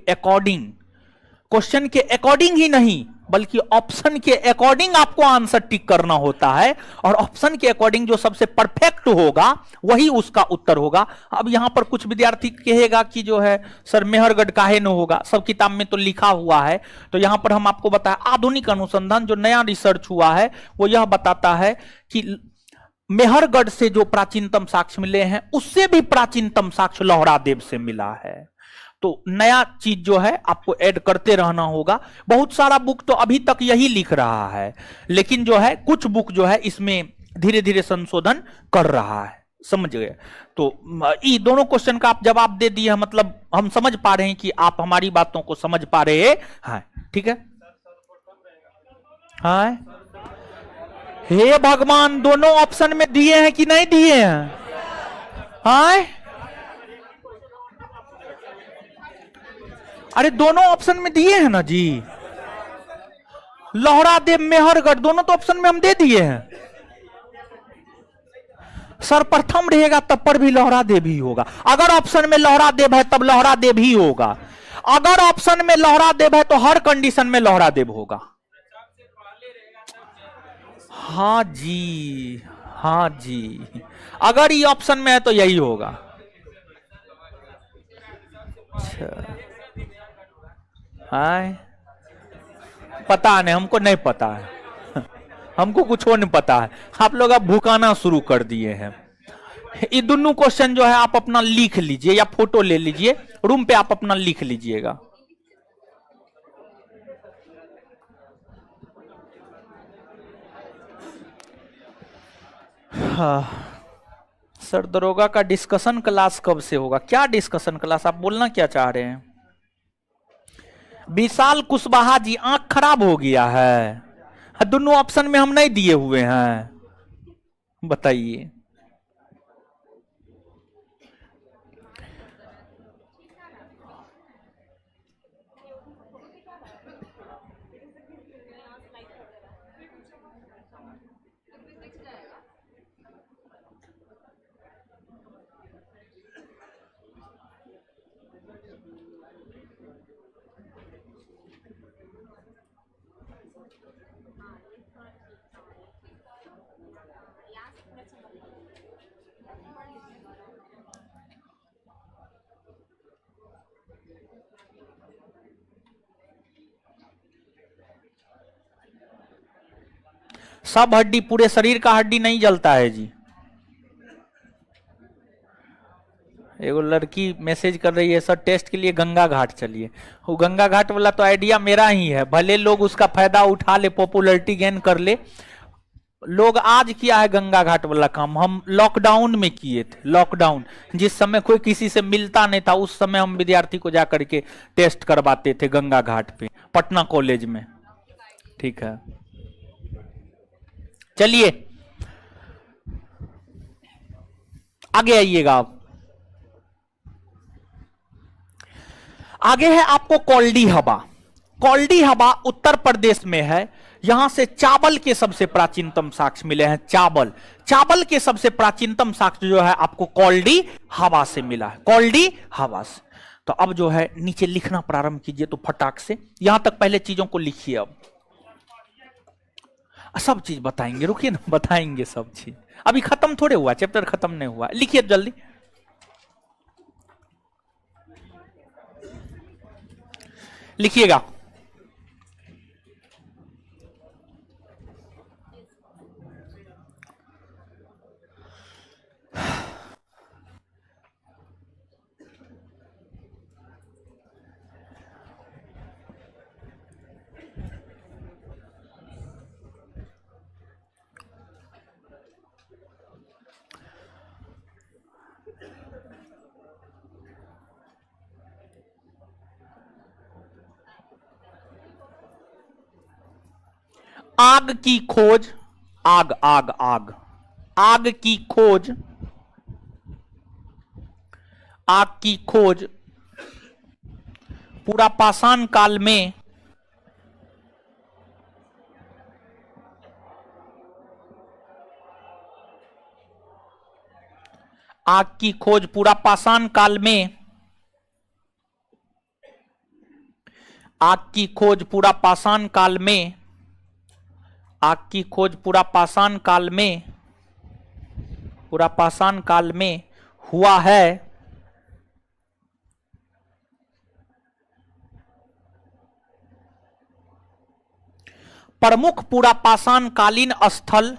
अकॉर्डिंग ही नहीं, बल्कि ऑप्शन के अकॉर्डिंग आपको आंसर टिक करना होता है, और ऑप्शन के अकॉर्डिंग जो सबसे परफेक्ट होगा वही उसका उत्तर होगा। अब यहां पर कुछ विद्यार्थी कहेगा कि जो है सर मेहरगढ़ काहे न होगा, सब किताब में तो लिखा हुआ है। तो यहां पर हम आपको बताएं, आधुनिक अनुसंधान जो नया रिसर्च हुआ है वो यह बताता है कि मेहरगढ़ से जो प्राचीनतम साक्ष्य मिले हैं, उससे भी प्राचीनतम साक्ष्य लोहरादेव से मिला है। तो तो नया चीज जो है आपको ऐड करते रहना होगा। बहुत सारा बुक तो अभी तक यही लिख रहा है, लेकिन जो है कुछ बुक जो है इसमें धीरे धीरे संशोधन कर रहा है, समझ गए। तो ये दोनों क्वेश्चन का आप जवाब दे दिए, मतलब हम समझ पा रहे हैं कि आप हमारी बातों को समझ पा रहे हैं, ठीक है। हाँ, हे भगवान, दोनों ऑप्शन में दिए हैं कि नहीं दिए हैं? हाँ, अरे दोनों ऑप्शन में दिए हैं ना जी। लोहरा देव, मेहरगढ़, दोनों तो ऑप्शन में हम दे दिए हैं। सर्वप्रथम रहेगा तब पर भी लोहरा देव ही होगा। अगर ऑप्शन में लोहरा देव है तब लोहरा देव ही होगा। अगर ऑप्शन में लोहरा देव है तो हर कंडीशन में लोहरा देव होगा। हाँ जी, हाँ जी, अगर ये ऑप्शन में है तो यही होगा। अच्छा, हाँ, पता नहीं, हमको नहीं पता है। हमको कुछ और नहीं पता है। आप लोग अब भुकाना शुरू कर दिए हैं। ये दोनों क्वेश्चन जो है आप अपना लिख लीजिए या फोटो ले लीजिए, रूम पे आप अपना लिख लीजिएगा। हाँ, सर दरोगा का डिस्कशन क्लास कब से होगा? क्या डिस्कशन क्लास, आप बोलना क्या चाह रहे हैं? विशाल कुशवाहा जी, आंख खराब हो गया है। दोनों ऑप्शन में हम नहीं दिए हुए हैं, बताइए। सब हड्डी, पूरे शरीर का हड्डी नहीं जलता है जी। एगो लड़की मैसेज कर रही है, सर टेस्ट के लिए गंगा घाट चलिए। वो गंगा घाट वाला तो आइडिया मेरा ही है, भले लोग उसका फायदा उठा ले, पॉपुलैरिटी गेन कर ले। लोग आज किया है गंगा घाट वाला काम, हम लॉकडाउन में किए थे। लॉकडाउन जिस समय कोई किसी से मिलता नहीं था, उस समय हम विद्यार्थी को जाकर के टेस्ट करवाते थे गंगा घाट पे, पटना कॉलेज में, ठीक है। चलिए आगे आइएगा आप। आगे है आपको कौल्डी हवा। कौल्डी हवा उत्तर प्रदेश में है। यहां से चावल के सबसे प्राचीनतम साक्ष्य मिले हैं। चावल के सबसे प्राचीनतम साक्ष्य जो है आपको कौल्डी हवा से मिला है, कौल्डी हवा से। तो अब जो है नीचे लिखना प्रारंभ कीजिए, तो फटाक से यहां तक पहले चीजों को लिखिए। अब सब चीज बताएंगे, रुकिए ना, बताएंगे सब चीज। अभी खत्म थोड़े हुआ, चैप्टर खत्म नहीं हुआ। लिखिए जल्दी, लिखिएगा। आग की खोज, आग आग आग, आग की खोज, आग की खोज पूरा पाषाण काल में आग की खोज पूरा पाषाण काल में, आग की खोज पूरा पाषाण काल में, आग की खोज पूरा पाषाण काल में, पूरा पाषाण काल में हुआ है। प्रमुख पूरा पाषाण कालीन स्थल,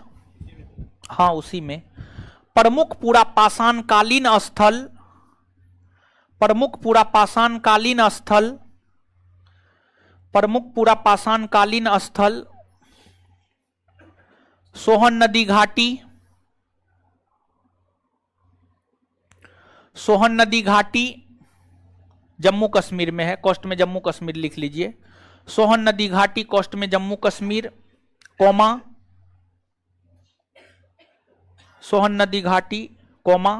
हाँ उसी में, प्रमुख पूरा पाषाण कालीन स्थल, प्रमुख पुरापाषाणकालीन स्थल, प्रमुख पुरापाषाणकालीन स्थल सोहन नदी घाटी, सोहन नदी घाटी जम्मू कश्मीर में है, कोस्ट में जम्मू कश्मीर लिख लीजिए। सोहन नदी घाटी कोस्ट में जम्मू कश्मीर, कोमा सोहन नदी घाटी, कोमा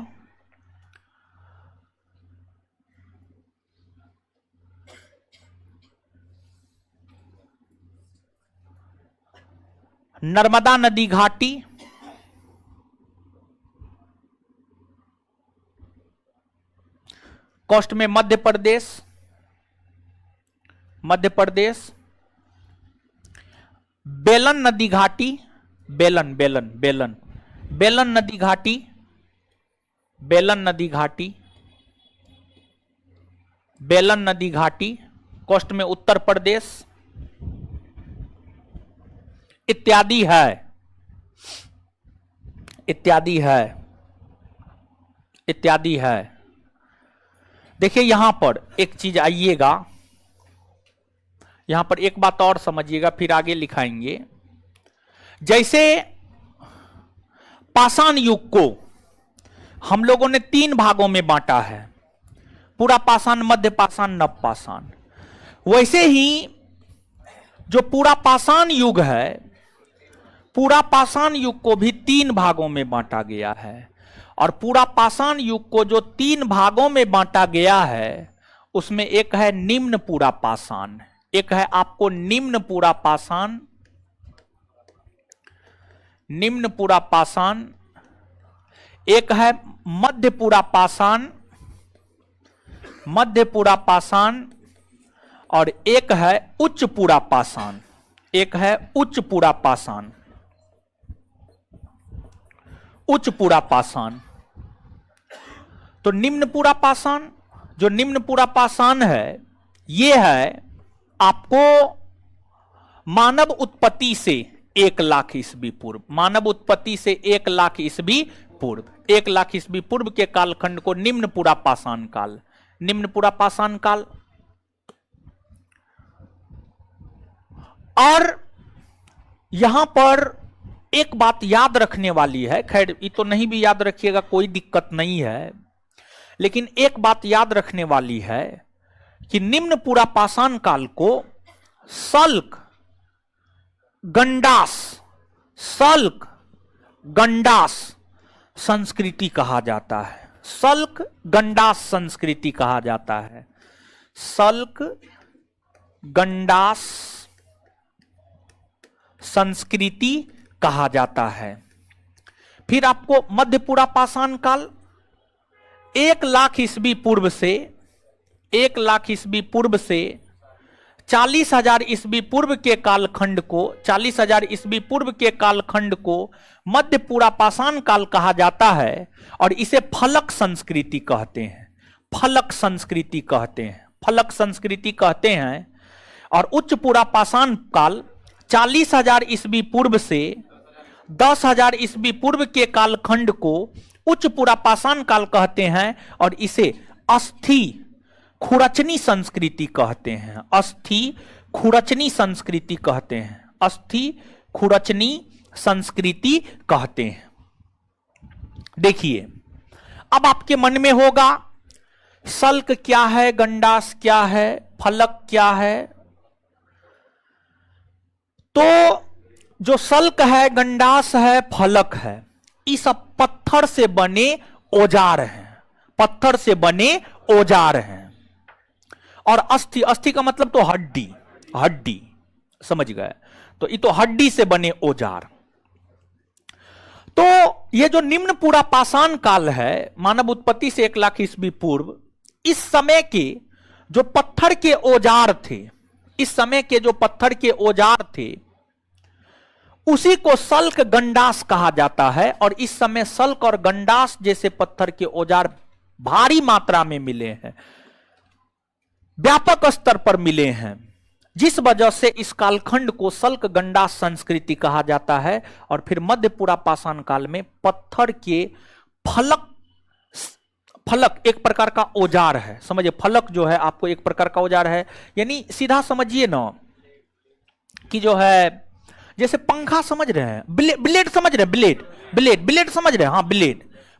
नर्मदा नदी घाटी, कोस्ट में मध्य प्रदेश, मध्य प्रदेश। बेलन नदी घाटी, बेलन बेलन बेलन बेलन नदी घाटी, बेलन नदी घाटी, बेलन नदी घाटी कोस्ट में उत्तर प्रदेश इत्यादि है, इत्यादि है, इत्यादि है। देखिए यहां पर एक चीज आइएगा, यहां पर एक बात और समझिएगा फिर आगे लिखाएंगे। जैसे पाषाण युग को हम लोगों ने 3 भागों में बांटा है, पूरा पाषाण, मध्य पाषाण, नव पाषाण। वैसे ही जो पूरा पाषाण युग है, पूरा पाषाण युग को भी 3 भागों में बांटा गया है। और पूरा पाषाण युग को जो 3 भागों में बांटा गया है उसमें एक है निम्न पूरा पाषाण, एक है आपको निम्न पूरा पाषाण, निम्न पूरा पाषाण, एक है मध्य पूरा पाषाण, मध्य पूरा पाषाण, और एक है उच्च पूरा पाषाण, एक है उच्च पूरा पाषाण, उच्च पूरा पाषाण। तो निम्न पूरा पाषाण, जो निम्न पूरा पाषाण है यह है आपको मानव उत्पत्ति से 1 लाख ईस्वी पूर्व, मानव उत्पत्ति से 1 लाख ईस्वी पूर्व, 1 लाख ईस्वी पूर्व के कालखंड को निम्न पूरा पाषाण काल, निम्न पूरा पाषाण काल। और यहां पर एक बात याद रखने वाली है, खैर ये तो नहीं भी याद रखिएगा कोई दिक्कत नहीं है, लेकिन एक बात याद रखने वाली है कि निम्न पूरा पाषाण काल को सल्क गंडास, सल्क गंडास संस्कृति कहा जाता है, सल्क गंडास संस्कृति कहा जाता है, सल्क गंडास संस्कृति कहा जाता है। फिर आपको मध्य पूरा पाषाण काल 1 लाख ईस्वी पूर्व से, 1 लाख ईस्वी पूर्व से 40,000 ईस्वी पूर्व के कालखंड को, 40,000 ईस्वी पूर्व के कालखंड को मध्य पूरा पाषाण काल कहा जाता है। और इसे फलक संस्कृति कहते हैं, फलक संस्कृति कहते हैं, फलक संस्कृति कहते हैं। और उच्च पूरा पाषाण काल 40,000 ईस्वी पूर्व से 10,000 ईस्वी पूर्व के कालखंड को उच्च पूरा पाषाण काल कहते हैं। और इसे अस्थि खुरचनी संस्कृति कहते हैं, अस्थि खुरचनी संस्कृति कहते हैं, अस्थि खुरचनी संस्कृति कहते हैं। देखिए अब आपके मन में होगा सल्क क्या है, गंडास क्या है, फलक क्या है। तो जो सल्क है, गंडास है, फलक है, ये सब पत्थर से बने औजार हैं, पत्थर से बने औजार हैं। और अस्थि, अस्थि का मतलब तो हड्डी, हड्डी, समझ गए, तो ये तो हड्डी से बने औजार। तो ये जो निम्न पूरा पाषाण काल है, मानव उत्पत्ति से 1 लाख ईस्वी पूर्व, इस समय के जो पत्थर के औजार थे, इस समय के जो पत्थर के औजार थे उसी को सल्क गंडास कहा जाता है। और इस समय सल्क और गंडास जैसे पत्थर के औजार भारी मात्रा में मिले हैं, व्यापक स्तर पर मिले हैं, जिस वजह से इस कालखंड को सल्क गंडास संस्कृति कहा जाता है। और फिर मध्य पूरा पाषाण काल में पत्थर के फलक, फलक एक प्रकार का औजार है, समझिए फलक जो है आपको एक प्रकार का औजार है, यानी सीधा समझिए ना कि जो है जैसे पंखा समझ रहे हैं, ब्लेड समझ रहे हैं, ब्लेड समझ रहे हैं, हाँ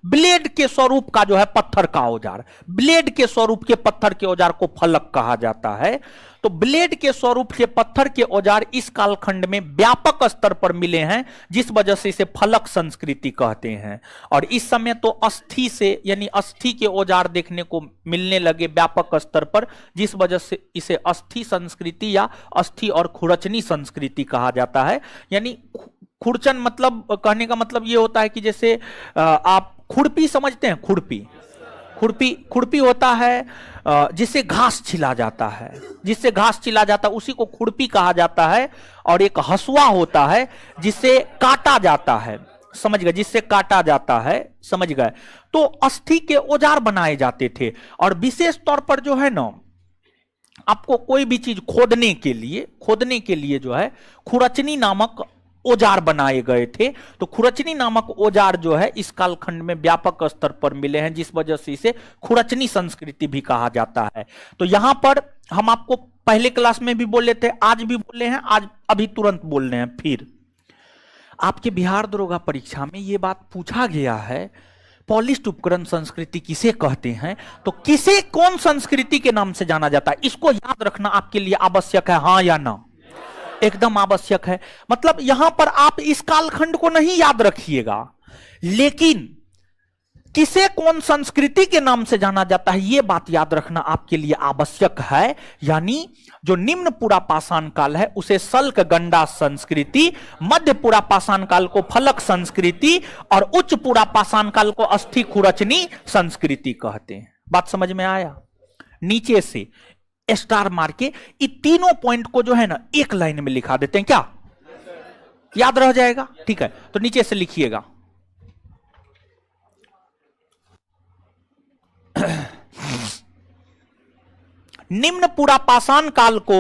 ब्लेड के स्वरूप का जो है पत्थर का औजार, ब्लेड के स्वरूप के पत्थर के औजार को फलक कहा जाता है। तो ब्लेड के स्वरूप के पत्थर के औजार इस कालखंड में व्यापक स्तर पर मिले हैं, जिस वजह से इसे फलक संस्कृति कहते हैं। और इस समय तो अस्थि से यानी अस्थि के औजार देखने को मिलने लगे व्यापक स्तर पर, जिस वजह से इसे अस्थि संस्कृति या अस्थि और खुरचनी संस्कृति कहा जाता है। यानी खुरचन मतलब कहने का मतलब ये होता है कि जैसे आप खुरपी समझते हैं, खुरपी होता है जिससे घास छिला जाता है, उसी को खुरपी कहा जाता है। और एक हसुआ होता है जिससे काटा जाता है, समझ गए, जिससे काटा जाता है, समझ गए। तो अस्थि के औजार बनाए जाते थे। और विशेष तौर पर जो है ना आपको कोई भी चीज खोदने के लिए जो है खुरचनी नामक औजार बनाए गए थे। तो खुरचनी नामक औजार जो है इस कालखंड में व्यापक स्तर पर मिले हैं, जिस वजह से इसे खुरचनी संस्कृति भी कहा जाता है। तो यहां पर हम आपको पहले क्लास में भी बोले थे, आज भी बोले हैं, आज अभी तुरंत बोल रहे हैं। फिर आपके बिहार दरोगा परीक्षा में यह बात पूछा गया है, पॉलिश्ड उपकरण संस्कृति किसे कहते हैं, तो किसे कौन संस्कृति के नाम से जाना जाता है, इसको याद रखना आपके लिए आवश्यक है, हां या ना, एकदम आवश्यक है। मतलब यहां पर आप इस कालखंड को नहीं याद रखिएगा, लेकिन किसे कौन संस्कृति के नाम से जाना जाता है यह बात याद रखना आपके लिए आवश्यक है। यानी जो निम्न पुरा पाषाण काल है उसे सल्क गंडा संस्कृति, मध्य पुरा पाषाण काल को फलक संस्कृति और उच्च पुरा पाषाण काल को अस्थि खुरचनी संस्कृति कहते हैं। बात समझ में आया? नीचे से स्टार मार के इन तीनों पॉइंट को जो है ना एक लाइन में लिखा देते हैं, क्या याद रह जाएगा? ठीक है, तो नीचे से लिखिएगा। निम्न पुरा पाषाण काल को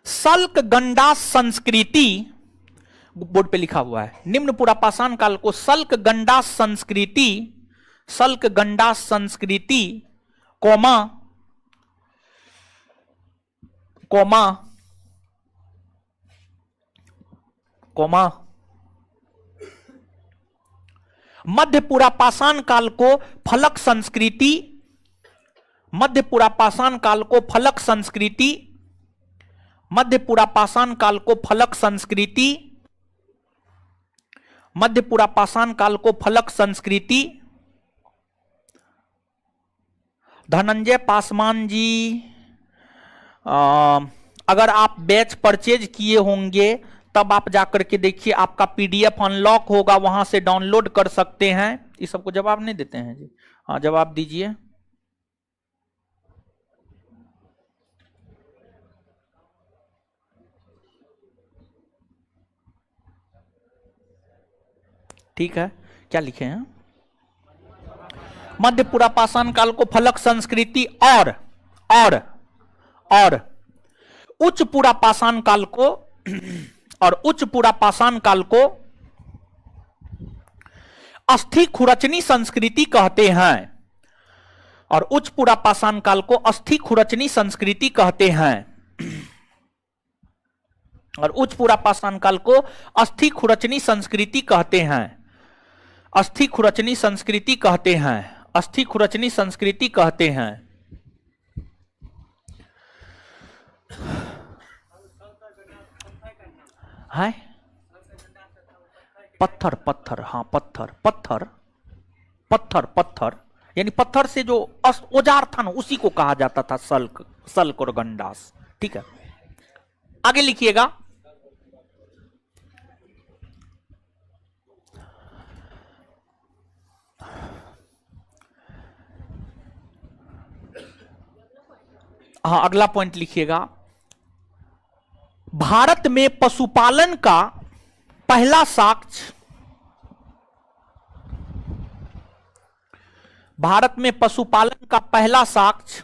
सल्क गंडा संस्कृति, बोर्ड पे लिखा हुआ है, निम्न पुरा पाषाण काल को सल्क गंडा संस्कृति कोमा मध्य पुरा पाषाण काल को फलक संस्कृति, मध्य पुरा पाषाण काल को फलक संस्कृति, मध्य पुरा पाषाण काल को फलक संस्कृति, मध्य पुरा पाषाण काल को फलक संस्कृति। धनंजय पासवान जी, अगर आप बैच परचेज किए होंगे तब आप जाकर के देखिए, आपका पीडीएफ अनलॉक होगा, वहां से डाउनलोड कर सकते हैं। इस सबको जवाब नहीं देते हैं जी? हाँ, जवाब दीजिए। ठीक है, क्या लिखे हैं? मध्य पुरा पाषाण काल को फलक संस्कृति और उच्च पुरा पाषाण काल को अस्थि खुरचनी संस्कृति कहते हैं। और उच्च पुरा पाषाण काल को अस्थि खुरचनी संस्कृति कहते हैं। और उच्च पुरा पाषाण काल को अस्थि खुरचनी संस्कृति कहते हैं। अस्थि खुरचनी संस्कृति कहते हैं। अस्थि खुरचनी संस्कृति कहते हैं। है पत्थर, पत्थर, हाँ पत्थर, पत्थर, पत्थर, पत्थर, यानी पत्थर से जो औजार था ना उसी को कहा जाता था सल्क और गंडास। ठीक है, आगे लिखिएगा। हाँ, अगला पॉइंट लिखिएगा। भारत में पशुपालन का पहला साक्ष्य, भारत में पशुपालन का पहला साक्ष्य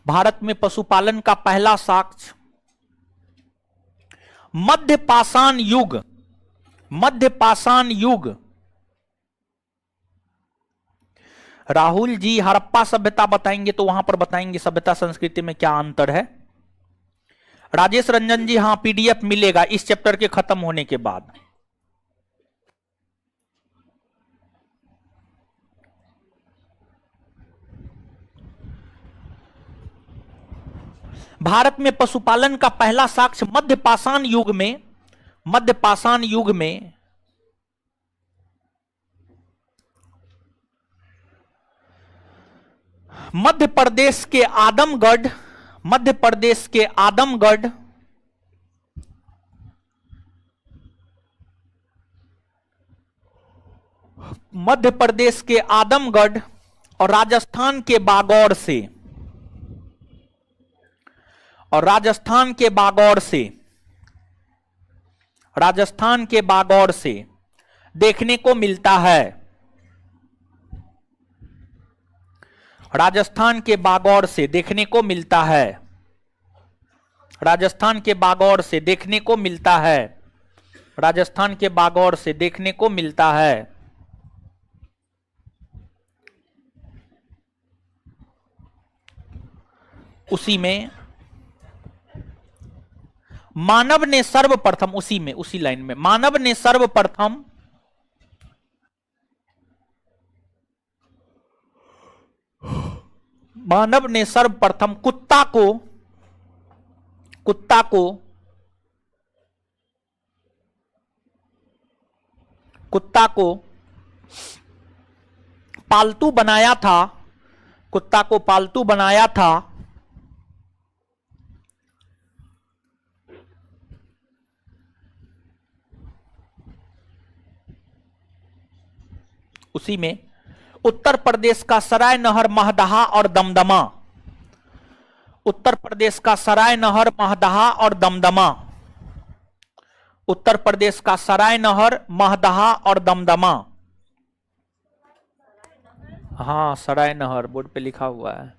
भारत में पशुपालन का पहला साक्ष्य मध्य पाषाण युग, मध्य पाषाण युग। राहुल जी हड़प्पा सभ्यता बताएंगे तो वहां पर बताएंगे सभ्यता संस्कृति में क्या अंतर है। राजेश रंजन जी हां, पीडीएफ मिलेगा इस चैप्टर के खत्म होने के बाद। भारत में पशुपालन का पहला साक्ष्य मध्य पाषाण युग में, मध्य पाषाण युग में मध्य प्रदेश के आदमगढ़, मध्य प्रदेश के आदमगढ़, मध्य प्रदेश के आदमगढ़ और राजस्थान के बागौर से, और राजस्थान के बागौर से, राजस्थान के बागौर से देखने को मिलता है। राजस्थान के बागौर से देखने को मिलता है, राजस्थान के बागौर से देखने को मिलता है, राजस्थान के बागौर से देखने को मिलता है। उसी में मानव ने सर्वप्रथम, उसी में, उसी लाइन में मानव ने सर्वप्रथम मानव ने सर्वप्रथम कुत्ता को, कुत्ता को, कुत्ता को पालतू बनाया था, कुत्ता को पालतू बनाया था। उसी में उत्तर प्रदेश का सराय नहर, महदहा और दमदमा, उत्तर प्रदेश का सराय नहर, महदहा और दमदमा, उत्तर प्रदेश का सराय नहर, महदहा और दमदमा। हाँ, सराय नहर बोर्ड पे लिखा हुआ है।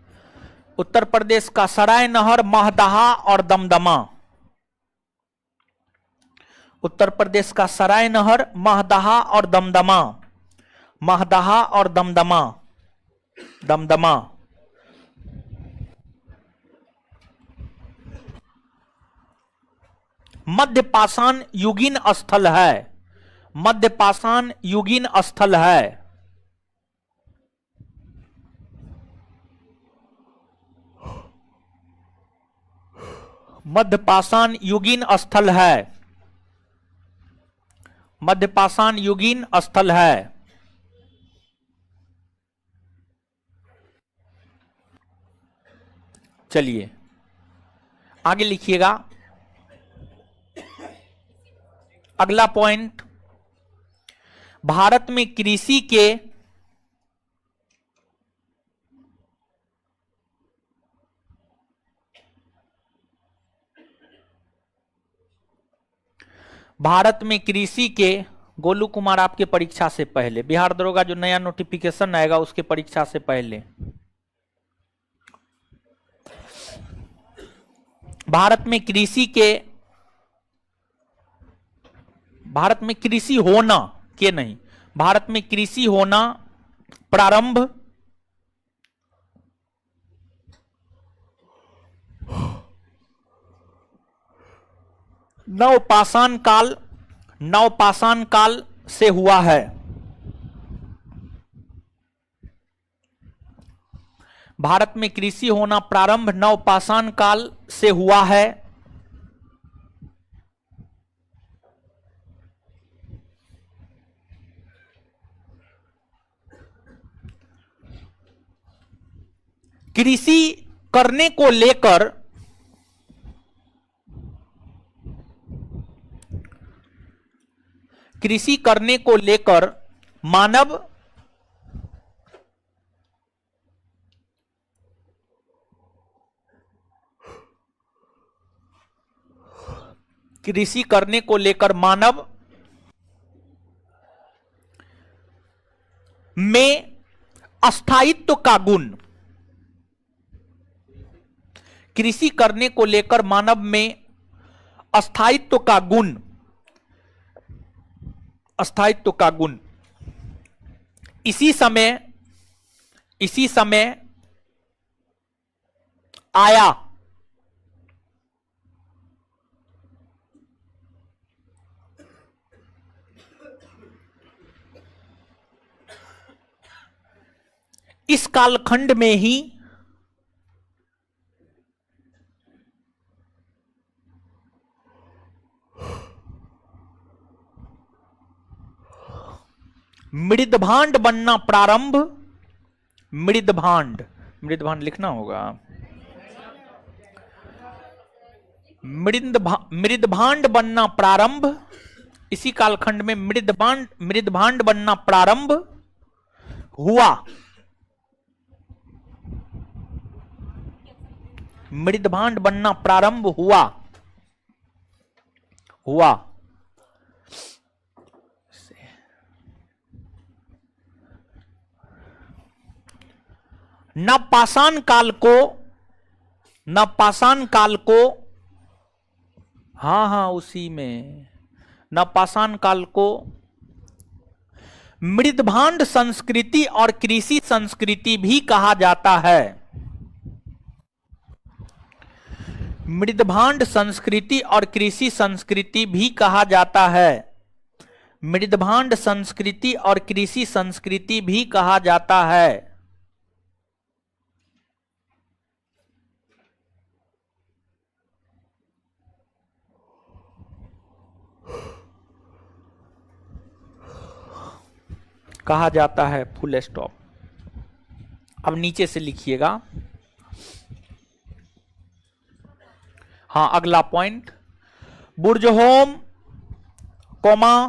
उत्तर प्रदेश का सराय नहर, महदहा और दमदमा, उत्तर प्रदेश का सराय नहर, महदहा और दमदमा, महदहा और दमदमा, दमदमा। मध्य पाषाण युगीन स्थल है, मध्य पाषाण युगीन स्थल है, मध्य पाषाण युगीन स्थल है, मध्य पाषाण युगीन स्थल है। चलिए आगे लिखिएगा। अगला पॉइंट, भारत में कृषि के भारत में कृषि के, गोलू कुमार आपके परीक्षा से पहले, बिहार दरोगा जो नया नोटिफिकेशन आएगा उसके परीक्षा से पहले, भारत में कृषि के, भारत में कृषि होना के नहीं, भारत में कृषि होना प्रारंभ नवपाषाण काल, नवपाषाण काल से हुआ है। भारत में कृषि होना प्रारंभ नवपाषाण काल से हुआ है। कृषि करने को लेकर, कृषि करने को लेकर मानव कृषि करने को लेकर मानव में स्थायित्व का गुण, कृषि करने को लेकर मानव में स्थायित्व का गुण, स्थायित्व का गुण इसी समय आया। इस कालखंड में ही मृदभांड बनना प्रारंभ, मृदभांड लिखना होगा, मृदभांड बनना प्रारंभ, इसी कालखंड में मृदभांड बनना प्रारंभ हुआ। मृदभांड बनना प्रारंभ हुआ। नवपाषाण काल को हाँ उसी में नवपाषाण काल को मृदभांड संस्कृति और कृषि संस्कृति भी कहा जाता है। मृदभांड संस्कृति और कृषि संस्कृति भी कहा जाता है। मृदभांड संस्कृति और कृषि संस्कृति भी कहा जाता है। कहा जाता है, फुल स्टॉप। अब नीचे से लिखिएगा। हाँ, अगला पॉइंट, बुर्जहोम कोमा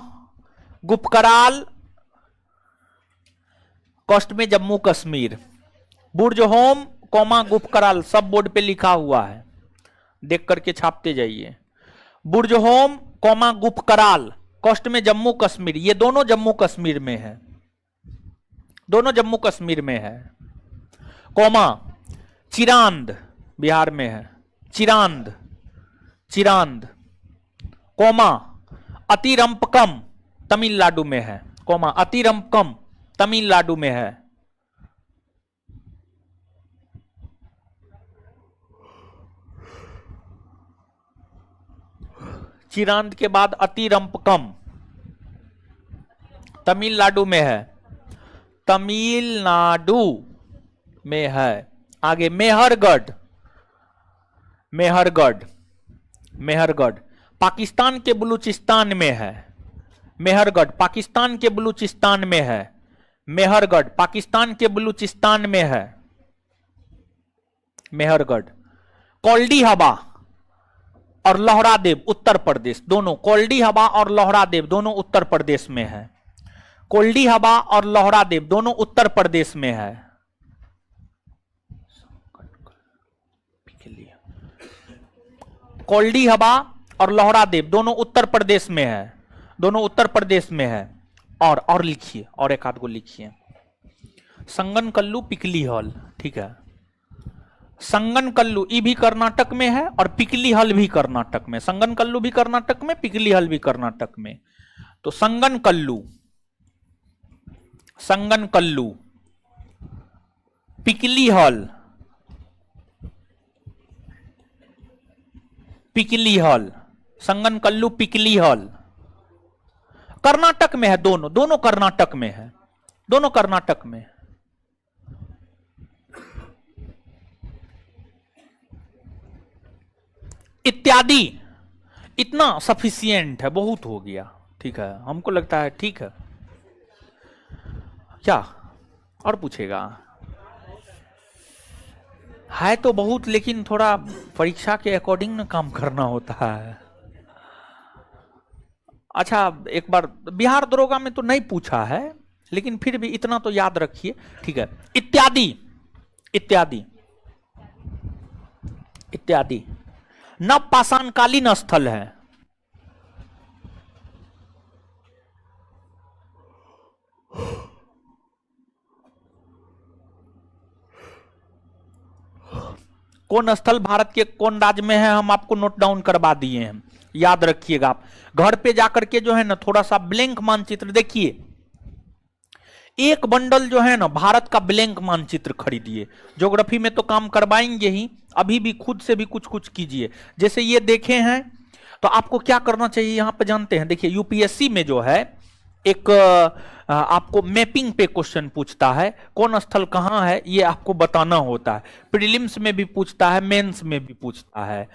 गुपकराल कॉस्ट में जम्मू कश्मीर। बुर्जहोम कोमा गुपकराल सब बोर्ड पे लिखा हुआ है, देख करके छापते जाइए। बुर्जहोम कोमा गुपकराल कॉस्ट में जम्मू कश्मीर, ये दोनों जम्मू कश्मीर में है, दोनों जम्मू कश्मीर में है। कोमा चिरांद बिहार में है, चिरांद कोमा अतिरंपकम तमिलनाडु में है, कोमा अतिरंपकम तमिलनाडु में है। चिरांद के बाद अतिरंपकम तमिलनाडु में है, तमिलनाडु में है। आगे मेहरगढ़ पाकिस्तान के बलूचिस्तान में है। मेहरगढ़ पाकिस्तान के बलूचिस्तान में है। मेहरगढ़ पाकिस्तान के बलूचिस्तान में है। मेहरगढ़। कोल्डी हवा और लोहरादेव उत्तर प्रदेश, दोनों कोल्डी हवा और लोहरादेव दोनों उत्तर प्रदेश में है। कोल्डी हवा और लोहरादेव दोनों उत्तर प्रदेश में है। कोल्डी हवा और लोहरादेव दोनों उत्तर प्रदेश में है, दोनों उत्तर प्रदेश में है। और लिखिए, और एक आध को लिखिए। संगन कल्लू पिकली हॉल, ठीक है। संगन कल्लू ई भी कर्नाटक में है और पिकली हल भी कर्नाटक में। संगन कल्लू भी कर्नाटक में, पिकली हल भी कर्नाटक में। तो संगन कल्लू पिकली हॉल संगन कल्लू पिकली हॉल कर्नाटक में है। दोनों कर्नाटक में है, दोनों कर्नाटक में। इत्यादि इतना सफिशिएंट है, बहुत हो गया, ठीक है। हमको लगता है ठीक है। क्या और पूछेगा? है तो बहुत, लेकिन थोड़ा परीक्षा के अकॉर्डिंग ना काम करना होता है। अच्छा, एक बार बिहार दरोगा में तो नहीं पूछा है, लेकिन फिर भी इतना तो याद रखिए, ठीक है। इत्यादि नवपाषाणकालीन स्थल है। कौन स्थल भारत के कौन राज्य में है, हम आपको नोट डाउन करवा दिए हैं, याद रखिएगा। आप घर पे जाकर के जो है ना थोड़ा सा ब्लैंक मानचित्र देखिए, एक बंडल जो है ना भारत का ब्लैंक मानचित्र खरीदिए। ज्योग्राफी में तो काम करवाएंगे ही, अभी भी खुद से भी कुछ कुछ कीजिए। जैसे ये देखे हैं तो आपको क्या करना चाहिए यहां पे जानते हैं। देखिए यूपीएससी में जो है एक आपको मैपिंग पे क्वेश्चन पूछता है, कौन स्थल कहां है ये आपको बताना होता है। प्रीलिम्स में भी पूछता है, मेंस में भी पूछता है।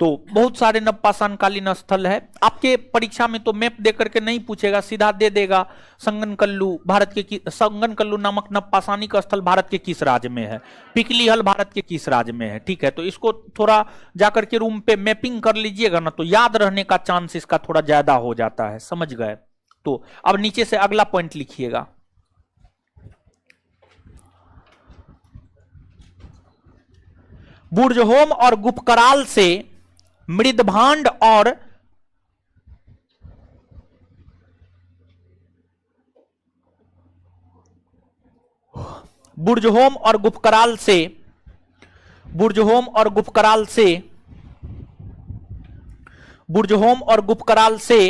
तो बहुत सारे नवपाषाणकालीन स्थल है। आपके परीक्षा में तो मैप दे करके नहीं पूछेगा, सीधा दे देगा संगनकल्लू भारत के संगनकल्लू नामक नवपाषाणिक स्थल भारत के किस राज्य में है, पिकलीहल भारत के किस राज्य में है। ठीक है, तो इसको थोड़ा जाकर के रूम पे मैपिंग कर लीजिएगा ना, तो याद रहने का चांस इसका थोड़ा ज्यादा हो जाता है, समझ गए। तो अब नीचे से अगला पॉइंट लिखिएगा। बुर्जहोम और गुपकराल से मृदभांड और बुर्जहोम और गुपकराल से बुर्जहोम और गुपकराल से बुर्जहोम और गुपकराल से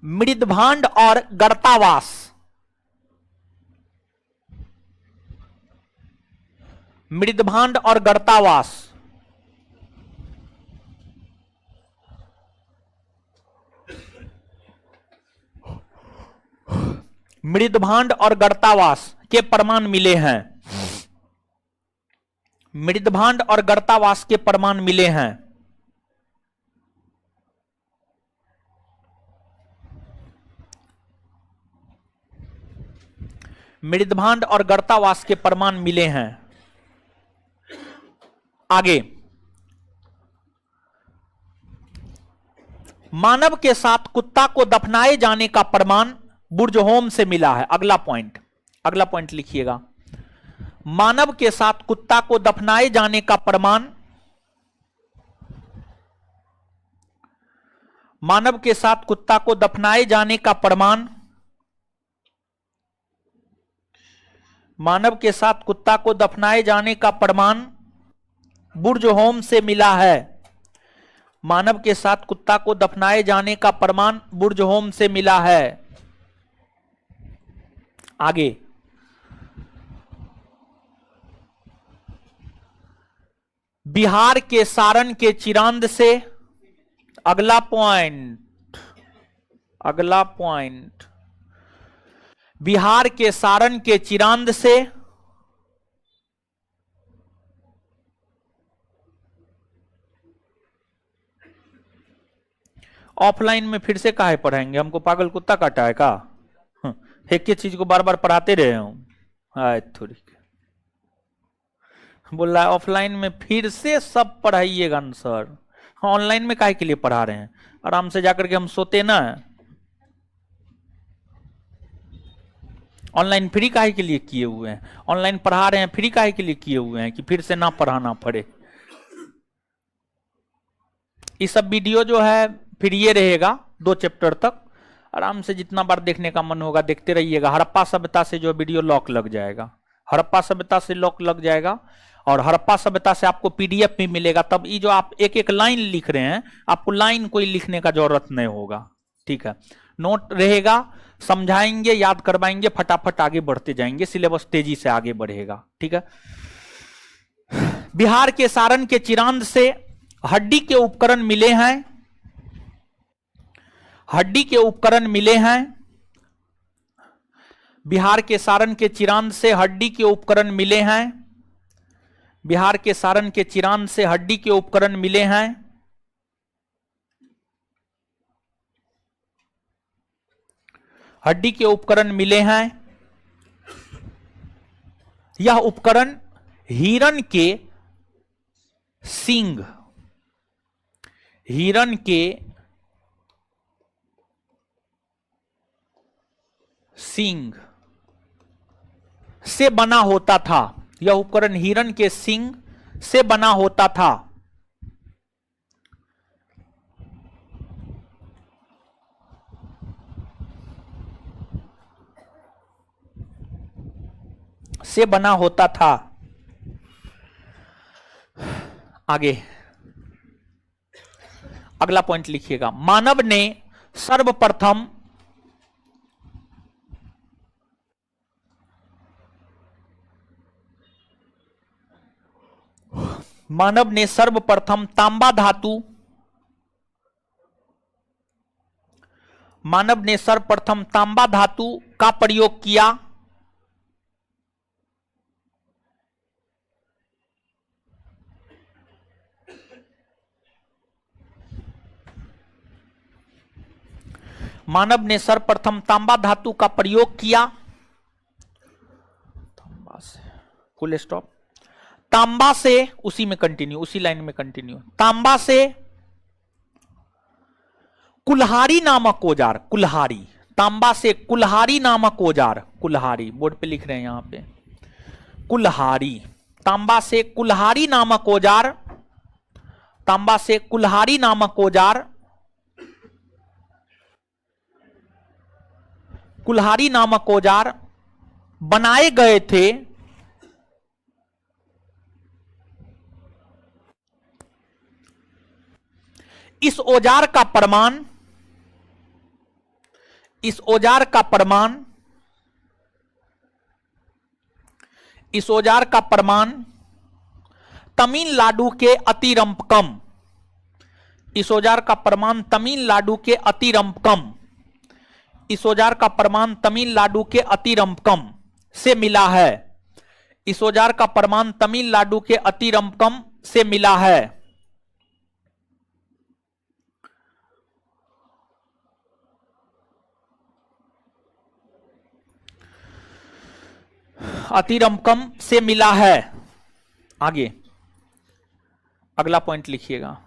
मृदभांड और गर्तावास मृदभांड और गर्तावास मृदभांड और गर्तावास के प्रमाण मिले हैं। मृदभांड और गर्तावास के प्रमाण मिले हैं। मृदभांड और गर्तावास के प्रमाण मिले हैं। आगे, मानव के साथ कुत्ता को दफनाए जाने का प्रमाण बुर्जहोम से मिला है। अगला पॉइंट लिखिएगा। मानव के साथ कुत्ता को दफनाए जाने का प्रमाण मानव के साथ कुत्ता को दफनाए जाने का प्रमाण मानव के साथ कुत्ता को दफनाए जाने का प्रमाण बुर्जहोम से मिला है। मानव के साथ कुत्ता को दफनाए जाने का प्रमाण बुर्जहोम से मिला है। आगे, बिहार के सारण के चिरांद से अगला पॉइंट बिहार के सारण के चिरांद से ऑफलाइन में फिर से काहे पढ़ाएंगे, हमको पागल कुत्ता काटा है का? एक ही चीज को बार बार पढ़ाते रहे हूं। थोड़ी बोल रहा है ऑफलाइन में फिर से सब पढ़ाइएगा न सर, ऑनलाइन में काहे के लिए पढ़ा रहे हैं, आराम से जाकर के हम सोते ना। ऑनलाइन फ्री काहे के लिए किए हुए हैं, ऑनलाइन पढ़ा रहे हैं फ्री काहे के लिए किए हुए हैं कि फिर से ना पढ़ाना पड़े। ये सब वीडियो जो है फिर ये रहेगा 2 चैप्टर तक, आराम से जितना बार देखने का मन होगा देखते रहिएगा। हड़प्पा सभ्यता से जो वीडियो लॉक लग जाएगा, हड़प्पा सभ्यता से लॉक लग जाएगा, और हड़प्पा सभ्यता से आपको पीडीएफ भी मिलेगा। तब ये जो आप एक एक लाइन लिख रहे हैं, आपको लाइन कोई लिखने का जरूरत नहीं होगा। ठीक है, नोट रहेगा, समझाएंगे, याद करवाएंगे, फटाफट आगे बढ़ते जाएंगे, सिलेबस तेजी से आगे बढ़ेगा। ठीक है, बिहार के सारण के चिरांद से हड्डी के उपकरण मिले हैं। हड्डी के उपकरण मिले हैं। बिहार के सारण के चिरांद से हड्डी के उपकरण मिले हैं। बिहार के सारण के चिरांद से हड्डी के उपकरण मिले हैं। हड्डी के उपकरण मिले हैं। यह उपकरण हिरण के सींग से बना होता था। यह उपकरण हिरण के सींग से बना होता था। से बना होता था। आगे अगला पॉइंट लिखिएगा। मानव ने सर्वप्रथम तांबा धातु का प्रयोग किया। मानव ने सर्वप्रथम तांबा धातु का प्रयोग किया। तांबा से फुल स्टॉप। तांबा से उसी में कंटिन्यू, उसी लाइन में कंटिन्यू। तांबा से कुल्हाड़ी नामक औजार, कुल्हाड़ी, तांबा से कुल्हाड़ी नामक औजार, कुल्हाड़ी बोर्ड पे लिख रहे हैं यहां पे, कुल्हाड़ी, तांबा से कुल्हाड़ी नामक औजार, तांबा से कुल्हाड़ी नामक औजार, कुल्हाड़ी नामक औजार बनाए गए थे। इस औजार का प्रमाण, इस औजार का प्रमाण, इस औजार का प्रमाण तमिलनाडु के अतिरंपकम, इस औजार का प्रमाण तमिलनाडु के अतिरंपकम, इस औजार का प्रमाण तमिलनाडु के अतिरंपकम से मिला है। इस औजार का प्रमाण तमिलनाडु के अतिरंपकम से मिला है। अतिरंपकम से मिला है। आगे अगला पॉइंट लिखिएगा।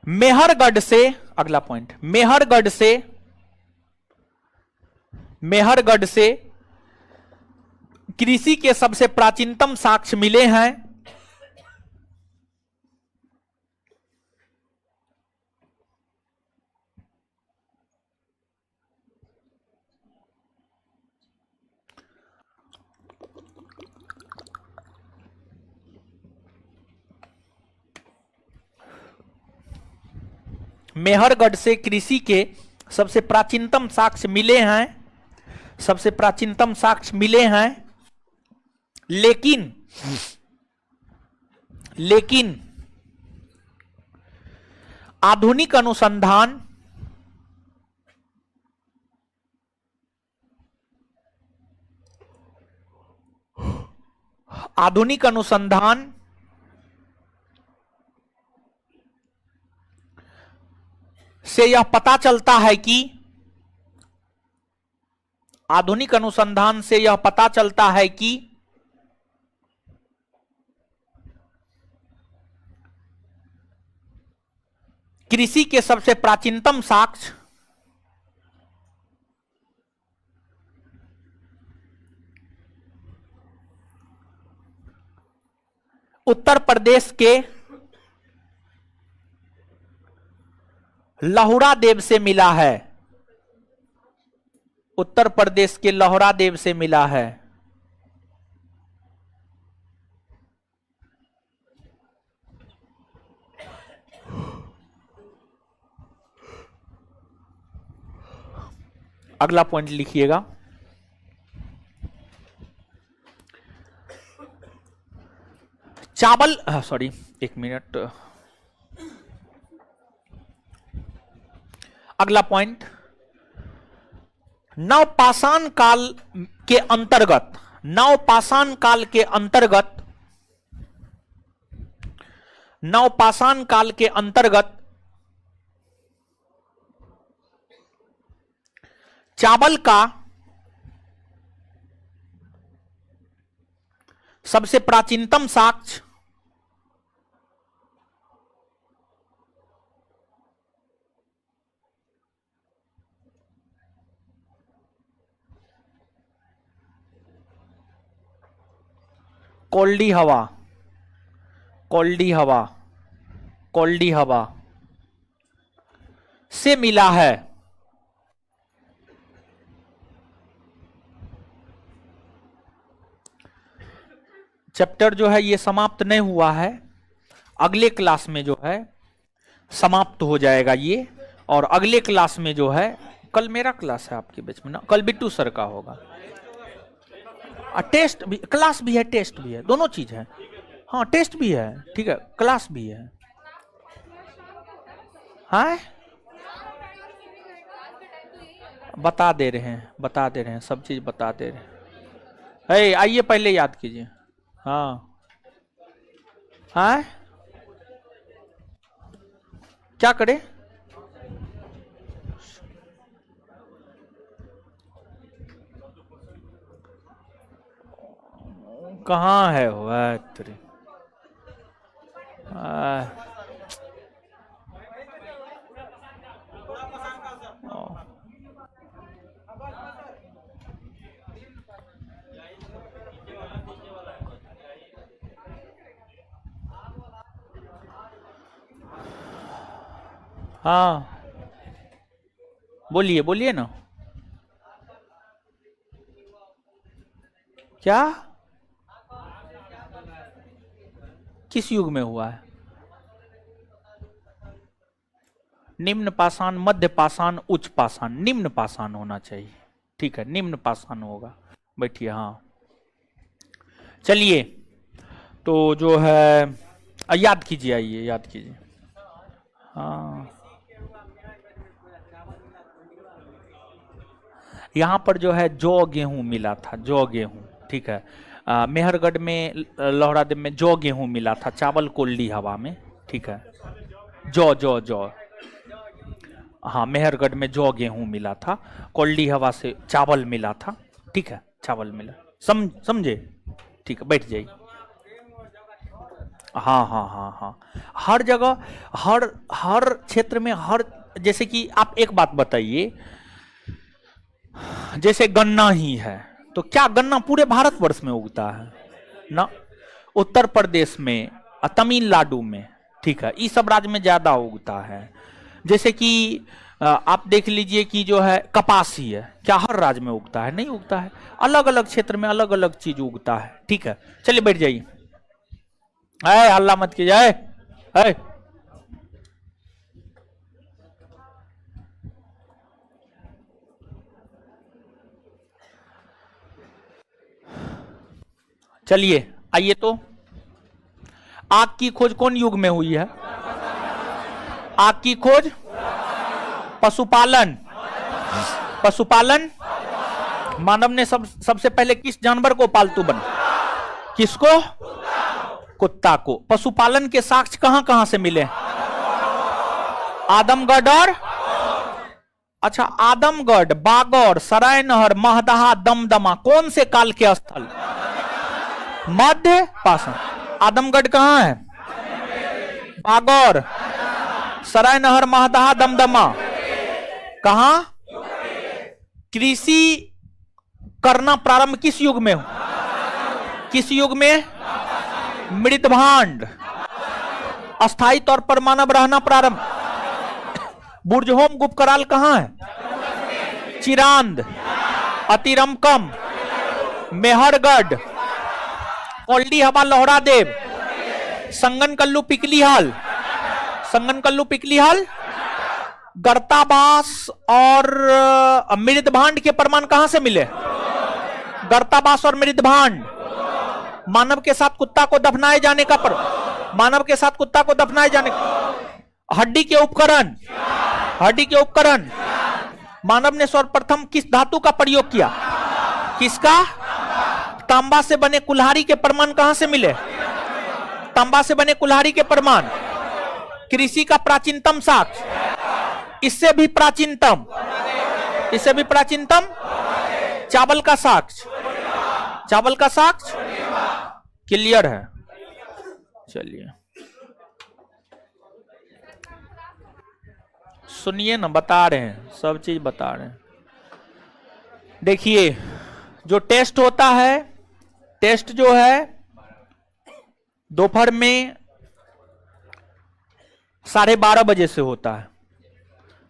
मेहरगढ़ से, अगला पॉइंट, मेहरगढ़ से कृषि के सबसे प्राचीनतम साक्ष्य मिले हैं। मेहरगढ़ से कृषि के सबसे प्राचीनतम साक्ष्य मिले हैं, सबसे प्राचीनतम साक्ष्य मिले हैं। लेकिन आधुनिक अनुसंधान, आधुनिक अनुसंधान से यह पता चलता है कि, आधुनिक अनुसंधान से यह पता चलता है कि कृषि के सबसे प्राचीनतम साक्ष्य उत्तर प्रदेश के लहुरा देव से मिला है। उत्तर प्रदेश के लहुरा देव से मिला है। अगला पॉइंट लिखिएगा। चावल, सॉरी एक मिनट, अगला पॉइंट, नवपाषाण काल के अंतर्गत, नवपाषाण काल के अंतर्गत, नवपाषाण काल के अंतर्गत चावल का सबसे प्राचीनतम साक्ष्य कोल्डी हवा, कोल्डी हवा, कोल्डी हवा से मिला है। चैप्टर जो है ये समाप्त नहीं हुआ है, अगले क्लास में जो है समाप्त हो जाएगा ये। और अगले क्लास में जो है, कल मेरा क्लास है आपके बीच में ना, कल बिट्टू सर का होगा। टेस्ट भी, क्लास भी है, टेस्ट भी है, दोनों चीज है। हाँ टेस्ट भी है, ठीक है, क्लास भी है। हाँ बता दे रहे हैं, बता दे रहे हैं, सब चीज बता दे रहे हैं। आइए पहले याद कीजिए। हाँ हाँ क्या करे, कहाँ है वो तेरी? हाँ बोलिए बोलिए ना। क्या किस युग में हुआ है? निम्न पाषाण, मध्य पाषाण, उच्च पाषाण। निम्न पाषाण होना चाहिए, ठीक है, निम्न पाषाण होगा। बैठिए। हाँ चलिए, तो जो है याद कीजिए, आइए याद कीजिए। हाँ यहाँ पर जो है जौ गेहूं मिला था, जौ गेहूं, ठीक है। मेहरगढ़ में, लोहरादेव में जौ गेहूं मिला था, चावल कोल्डी हवा में, ठीक है। जौ जौ जौ, हाँ मेहरगढ़ में जौ गेहूं मिला था, कोल्डी हवा से चावल मिला था, ठीक है, चावल मिला। समझे? ठीक है, बैठ जाइए। हाँ हाँ हाँ हाँ, हर जगह, हर क्षेत्र में, हर, जैसे कि आप एक बात बताइए, जैसे गन्ना ही है, तो क्या गन्ना पूरे भारतवर्ष में उगता है ना? उत्तर प्रदेश में, तमिलनाडु में, ठीक है, इस सब राज्य में ज्यादा उगता है। जैसे कि आप देख लीजिए कि जो है कपास ही है, क्या हर राज्य में उगता है? नहीं उगता है, अलग अलग क्षेत्र में अलग अलग चीज उगता है, ठीक है। चलिए बैठ जाइए, हल्ला मत कीजिए। चलिए आइए, तो आग की खोज कौन युग में हुई है? आग की खोज पशुपालन, पशुपालन। मानव ने सबसे पहले किस जानवर को पालतू बना? किसको? कुत्ता को। पशुपालन के साक्ष्य कहां कहां से मिले? आदमगढ़ और, अच्छा, आदमगढ़, बागौर, सरायनहर, महदहा, दमदमा, कौन से काल के स्थल? मध्य पाषाण। आदमगढ़ कहां है? बागौर, सरायनहर, महदहा, दमदमा, कहां? कृषि करना प्रारंभ किस युग में हो? किस युग में? मृतभांड। अस्थायी तौर पर मानव रहना प्रारंभ। बुर्जहोम गुप्तकाल कहां है? चिरांद, अतिरमकम, मेहरगढ़, कोल्डी हवा, लोहरादेव, संगनकल्लू, पिकलीहाल, संगनकल्लू, पिकलीहाल, गर्ताबास और मृतभांड के प्रमाण कहां से मिले? गर्ताबास और मृतभांड। मानव के साथ कुत्ता को दफनाए जाने का मानव के साथ कुत्ता को दफनाए जाने का। हड्डी के उपकरण, हड्डी के उपकरण। मानव ने सर्वप्रथम किस धातु का प्रयोग किया? किसका? तांबा से बने कुल्हाड़ी के प्रमाण कहां से मिले? तांबा से बने कुल्हाड़ी के प्रमाण। कृषि का प्राचीनतम साक्ष्य, इससे भी प्राचीनतम, इससे भी प्राचीनतम, चावल का साक्ष्य, चावल का साक्ष्य। क्लियर है? चलिए सुनिए ना, बता रहे हैं, सब चीज बता रहे हैं। देखिए, जो टेस्ट होता है, टेस्ट जो है दोपहर में 12:30 बजे से होता है,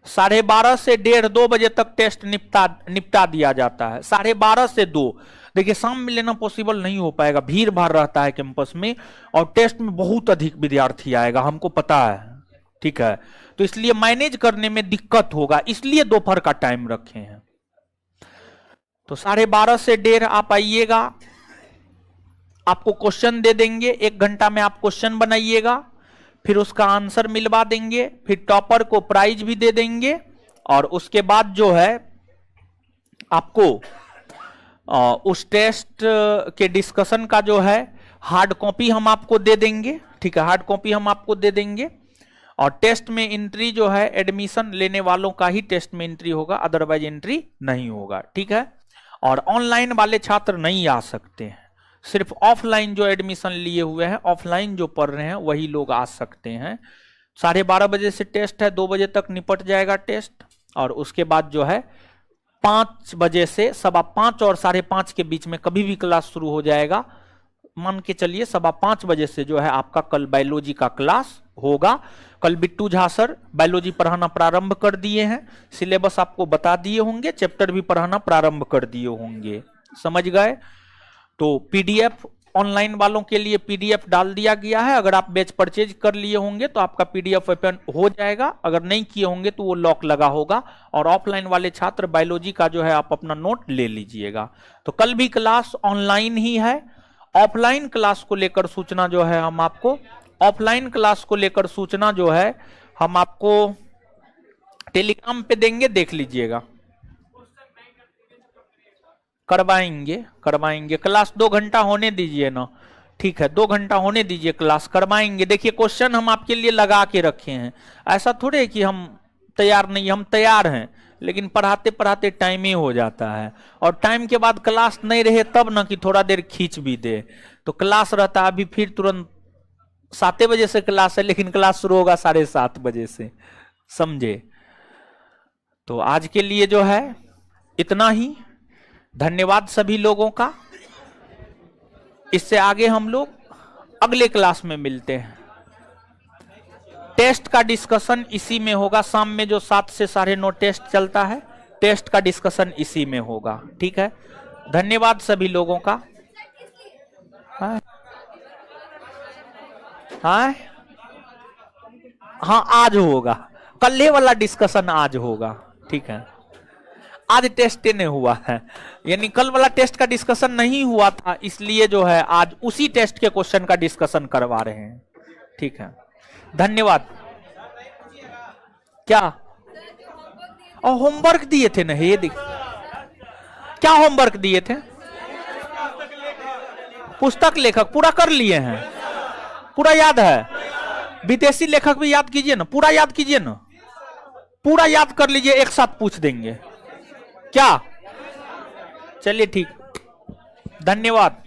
12:30 से 1:30-2 बजे तक टेस्ट निपटा दिया जाता है। 12:30 से 2। देखिए शाम में लेना पॉसिबल नहीं हो पाएगा, भीड़ भाड़ रहता है कैंपस में और टेस्ट में बहुत अधिक विद्यार्थी आएगा, हमको पता है, ठीक है। तो इसलिए मैनेज करने में दिक्कत होगा, इसलिए दोपहर का टाइम रखे हैं। तो 12:30 से 1:30 आप आइएगा, आपको क्वेश्चन दे देंगे, 1 घंटा में आप क्वेश्चन बनाइएगा, फिर उसका आंसर मिलवा देंगे, फिर टॉपर को प्राइज भी दे देंगे और उसके बाद जो है आपको उस टेस्ट के डिस्कशन का जो है हार्ड कॉपी हम आपको दे देंगे, ठीक है, हार्ड कॉपी हम आपको दे देंगे। और टेस्ट में एंट्री जो है एडमिशन लेने वालों का ही टेस्ट में एंट्री होगा, अदरवाइज एंट्री नहीं होगा, ठीक है। और ऑनलाइन वाले छात्र नहीं आ सकते हैं, सिर्फ ऑफलाइन जो एडमिशन लिए हुए हैं, ऑफलाइन जो पढ़ रहे हैं वही लोग आ सकते हैं। 12:30 बजे से टेस्ट है, 2 बजे तक निपट जाएगा टेस्ट और उसके बाद जो है 5 बजे से 5:15 और 5:30 के बीच में कभी भी क्लास शुरू हो जाएगा। मान के चलिए 5:15 बजे से जो है आपका कल बायोलॉजी का क्लास होगा। कल बिट्टू झा सर बायोलॉजी पढ़ाना प्रारंभ कर दिए हैं, सिलेबस आपको बता दिए होंगे, चैप्टर भी पढ़ाना प्रारंभ कर दिए होंगे, समझ गए। तो पीडीएफ ऑनलाइन वालों के लिए पीडीएफ डाल दिया गया है, अगर आप बैच परचेज कर लिए होंगे तो आपका पीडीएफ ओपन हो जाएगा, अगर नहीं किए होंगे तो वो लॉक लगा होगा। और ऑफलाइन वाले छात्र बायोलॉजी का जो है आप अपना नोट ले लीजिएगा। तो कल भी क्लास ऑनलाइन ही है। ऑफलाइन क्लास को लेकर सूचना जो है हम आपको टेलीग्राम पे देंगे, देख लीजिएगा। करवाएंगे क्लास 2 घंटा होने दीजिए ना, ठीक है, 2 घंटा होने दीजिए, क्लास करवाएंगे। देखिए क्वेश्चन हम आपके लिए लगा के रखे हैं, ऐसा थोड़े है कि हम तैयार नहीं, हम तैयार हैं, लेकिन पढ़ाते पढ़ाते टाइम ही हो जाता है और टाइम के बाद क्लास नहीं रहे तब ना कि थोड़ा देर खींच भी दे। तो क्लास रहता है अभी, फिर तुरंत 7 बजे से क्लास है, लेकिन क्लास शुरू होगा 7:30 बजे से, समझे। तो आज के लिए जो है इतना ही, धन्यवाद सभी लोगों का। इससे आगे हम लोग अगले क्लास में मिलते हैं। टेस्ट का डिस्कशन इसी में होगा, शाम में जो 7 से 9:30 टेस्ट चलता है, टेस्ट का डिस्कशन इसी में होगा, ठीक है। धन्यवाद सभी लोगों का। हाँ आज होगा, कल वाला डिस्कशन आज होगा, ठीक है। आज टेस्ट नहीं हुआ है, यानी कल वाला टेस्ट का डिस्कशन नहीं हुआ था, इसलिए जो है आज उसी टेस्ट के क्वेश्चन का डिस्कशन करवा रहे हैं, ठीक है। धन्यवाद। क्या और होमवर्क दिए थे ना, ये देख, क्या होमवर्क दिए थे? पुस्तक लेखक पूरा कर लिए हैं, पूरा याद है। विदेशी लेखक भी याद कीजिए ना, पूरा याद कीजिए ना, पूरा याद कर लीजिए, एक साथ पूछ देंगे क्या? चलिए ठीक, धन्यवाद।